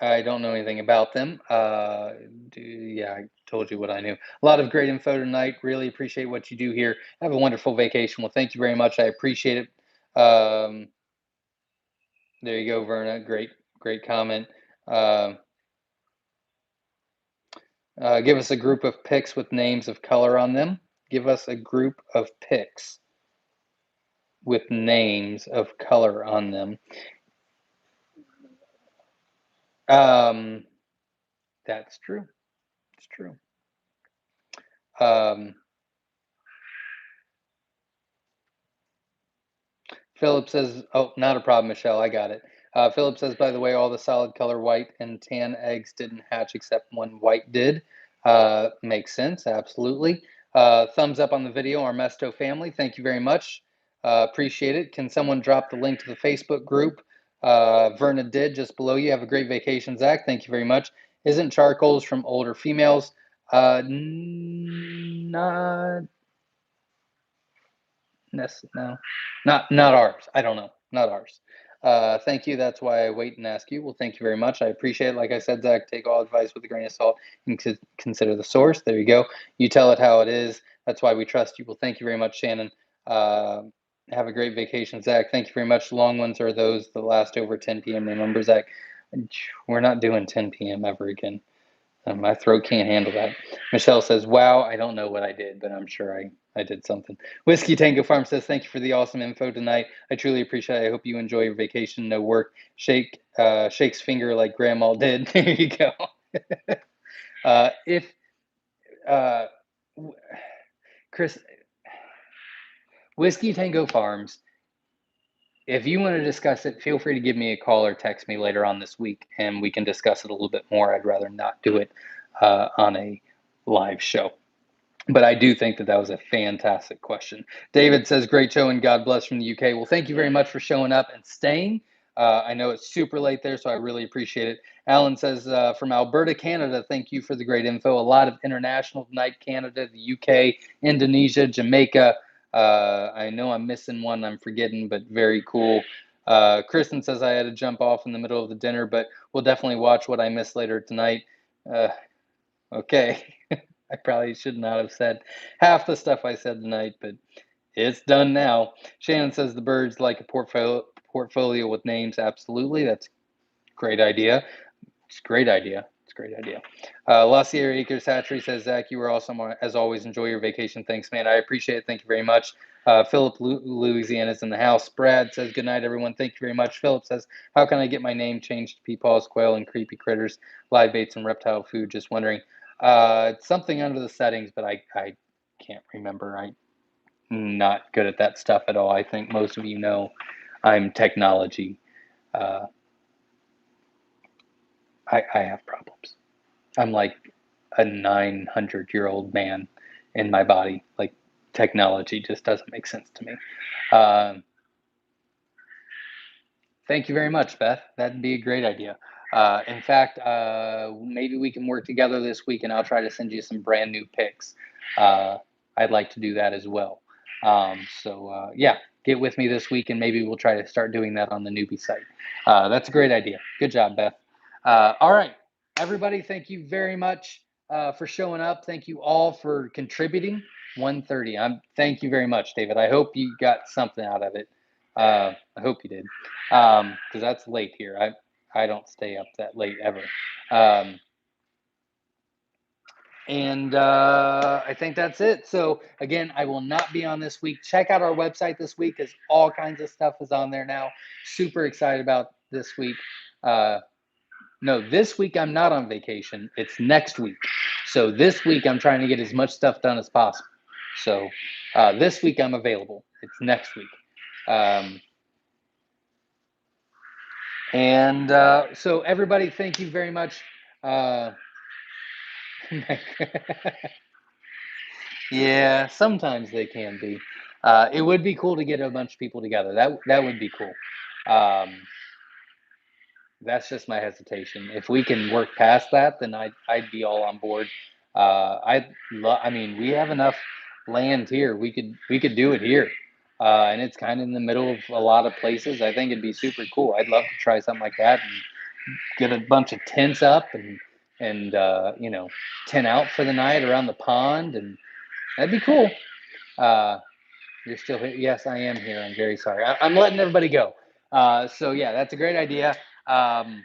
I don't know anything about them. Yeah, I told you what I knew. A lot of great info tonight. Really appreciate what you do here. Have a wonderful vacation. Well, thank you very much. I appreciate it. There you go, Verna. Great comment. Give us a group of pics with names of color on them. Give us a group of pics with names of color on them. Um, that's true. It's true. Um, Philip says, "Oh, not a problem, Michelle. I got it." Philip says, "By the way, all the solid color white and tan eggs didn't hatch except one white did." Makes sense. Absolutely. Thumbs up on the video, Armesto family. Thank you very much. Appreciate it. Can someone drop the link to the Facebook group? Verna did just below you. Have a great vacation, Zach. Thank you very much. Isn't charcoals from older females? Not no, not ours. I don't know. Not ours. Thank you. That's why I wait and ask you. Well, thank you very much. I appreciate it. Like I said, Zach, take all advice with a grain of salt and consider the source. There you go. You tell it how it is. That's why we trust you. Well, thank you very much, Shannon. Uh, have a great vacation, Zach. Thank you very much. Long ones are those that last over 10 p.m. Remember, Zach, we're not doing 10 p.m. ever again. My throat can't handle that. Michelle says, "Wow, I don't know what I did, but I'm sure I did something." Whiskey Tango Farm says, "Thank you for the awesome info tonight. I truly appreciate it. I hope you enjoy your vacation. No work. Shakes finger like Grandma did." There you go. If uh, Chris, Whiskey Tango Farms, if you want to discuss it, feel free to give me a call or text me later on this week, and we can discuss it a little bit more. I'd rather not do it on a live show. But I do think that that was a fantastic question. David says, "Great show and God bless from the UK." Well, thank you very much for showing up and staying. I know it's super late there, so I really appreciate it. Alan says, "From Alberta, Canada, thank you for the great info. A lot of international tonight, Canada, the UK, Indonesia, Jamaica. I know I'm missing one, I'm forgetting, but very cool." Kristen says, "I had to jump off in the middle of the dinner, but we'll definitely watch what I missed later tonight." Uh, okay. I probably should not have said half the stuff I said tonight, but it's done now. Shannon says the birds like a portfolio with names. Absolutely. That's a great idea. It's a great idea. It's a great idea. La Sierra Acres Hatchery says, "Zach, you were awesome as always. Enjoy your vacation." Thanks, man. I appreciate it. Thank you very much. Philip, Louisiana's in the house. Brad says, "Good night, everyone. Thank you very much." Philip says, "How can I get my name changed to Peepaws, Quail, and Creepy Critters, Live Baits, and Reptile Food?" Just wondering. It's something under the settings, but I can't remember. I'm not good at that stuff at all. I think most of you know I'm technology. Uh, I have problems. I'm like a 900-year-old man in my body. Like technology just doesn't make sense to me. Um, Thank you very much, Beth. That'd be a great idea. In fact, maybe we can work together this week and I'll try to send you some brand new picks. Uh, I'd like to do that as well. Yeah, get with me this week and maybe we'll try to start doing that on the newbie site. That's a great idea. Good job, Beth. All right, everybody, thank you very much for showing up. Thank you all for contributing. 1:30. Thank you very much, David. I hope you got something out of it. I hope you did, because that's late here. I don't stay up that late ever. Um, I think that's it. So again, I will not be on this week. Check out our website this week because all kinds of stuff is on there now. Super excited about this week. No, this week I'm not on vacation. It's next week. So this week I'm trying to get as much stuff done as possible. So this week I'm available. It's next week. So everybody, thank you very much. Uh, yeah, sometimes they can be. It would be cool to get a bunch of people together. That would be cool. Um, that's just my hesitation. If we can work past that, then I'd be all on board. I mean, we have enough land here. We could do it here, and it's kind of in the middle of a lot of places. I think it'd be super cool. I'd love to try something like that and get a bunch of tents up and tent out for the night around the pond, and that'd be cool. Uh, you're still here? Yes, I am here. I'm very sorry. I'm letting everybody go. So yeah, that's a great idea. Um,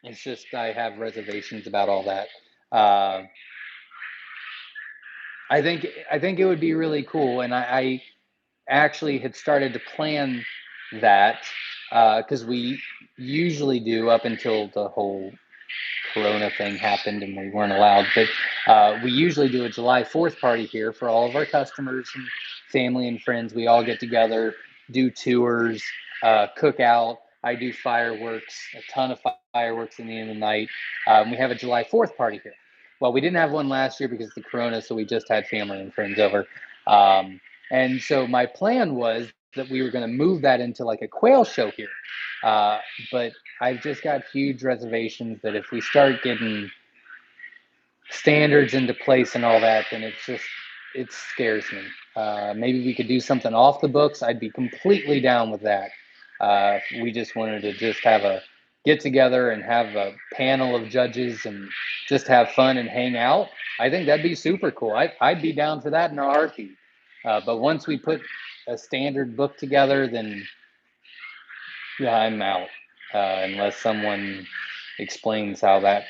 it's just I have reservations about all that. Uh, I think it would be really cool, and I actually had started to plan that because we usually do up until the whole Corona thing happened and we weren't allowed. But we usually do a July 4th party here for all of our customers and family and friends. We all get together, do tours, cook out. I do fireworks, a ton of fireworks in the end of the night. We have a July 4th party here. Well, we didn't have one last year because of the Corona, so we just had family and friends over. And so my plan was that we were going to move that into like a quail show here. But I've just got huge reservations that if we start getting standards into place and all that, then it scares me. Maybe we could do something off the books. I'd be completely down with that. If we just wanted to just have a get together and have a panel of judges and just have fun and hang out. I think that'd be super cool. I'd be down for that in a heartbeat. But once we put a standard book together, then yeah, I'm out unless someone explains how that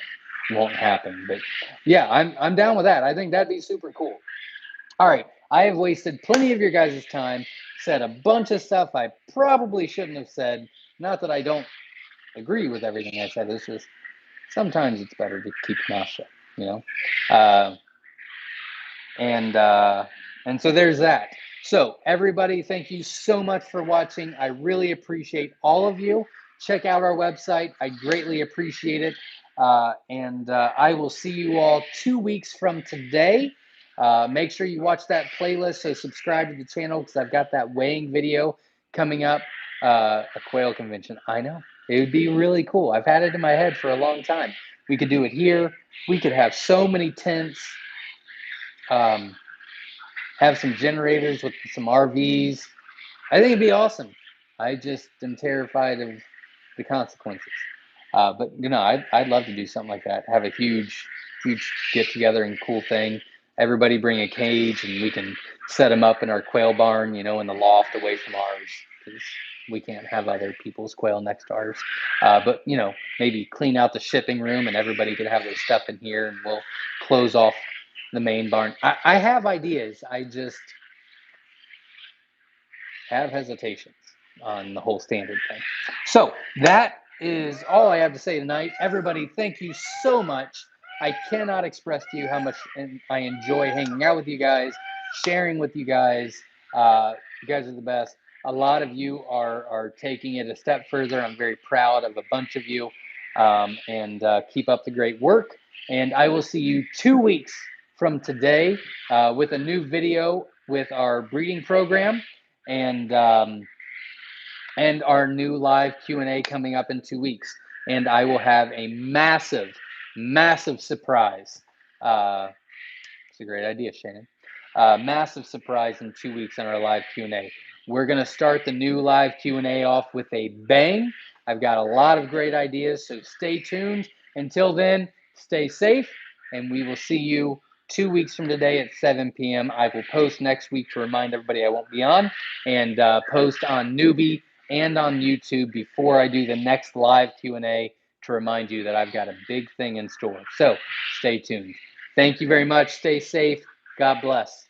won't happen. But yeah, I'm down with that. I think that'd be super cool. All right, I have wasted plenty of your guys' time, said a bunch of stuff I probably shouldn't have said. Not that I don't agree with everything I said. It's just sometimes it's better to keep your mouth shut, you know. Uh, and uh, and so there's that. So everybody, thank you so much for watching. I really appreciate all of you. Check out our website. I greatly appreciate it. I will see you all 2 weeks from today. Make sure you watch that playlist. So subscribe to the channel because I've got that weighing video coming up. A quail convention. I know. It would be really cool. I've had it in my head for a long time. We could do it here. We could have so many tents. Have some generators with some RVs. I think it'd be awesome. I just am terrified of the consequences. But you know, I'd love to do something like that. Have a huge get together and cool thing. Everybody bring a cage and we can set them up in our quail barn, you know, in the loft away from ours because we can't have other people's quail next to ours. But you know, maybe clean out the shipping room and everybody could have their stuff in here and we'll close off the main barn. I have ideas. I just have hesitations on the whole standard thing. So that is all I have to say tonight. Everybody, thank you so much. I cannot express to you how much I enjoy hanging out with you guys, sharing with you guys. You guys are the best. A lot of you are taking it a step further. I'm very proud of a bunch of you. Keep up the great work. And I will see you 2 weeks from today with a new video with our breeding program and our new live Q&A coming up in 2 weeks. And I will have a massive surprise. It's a great idea, Shannon. Massive surprise in 2 weeks on our live Q&A. We're going to start the new live Q&A off with a bang. I've got a lot of great ideas, so stay tuned. Until then, stay safe, and we will see you 2 weeks from today at 7 p.m. I will post next week to remind everybody I won't be on, and post on Newbie and on YouTube before I do the next live Q&A to remind you that I've got a big thing in store. So stay tuned. Thank you very much. Stay safe. God bless.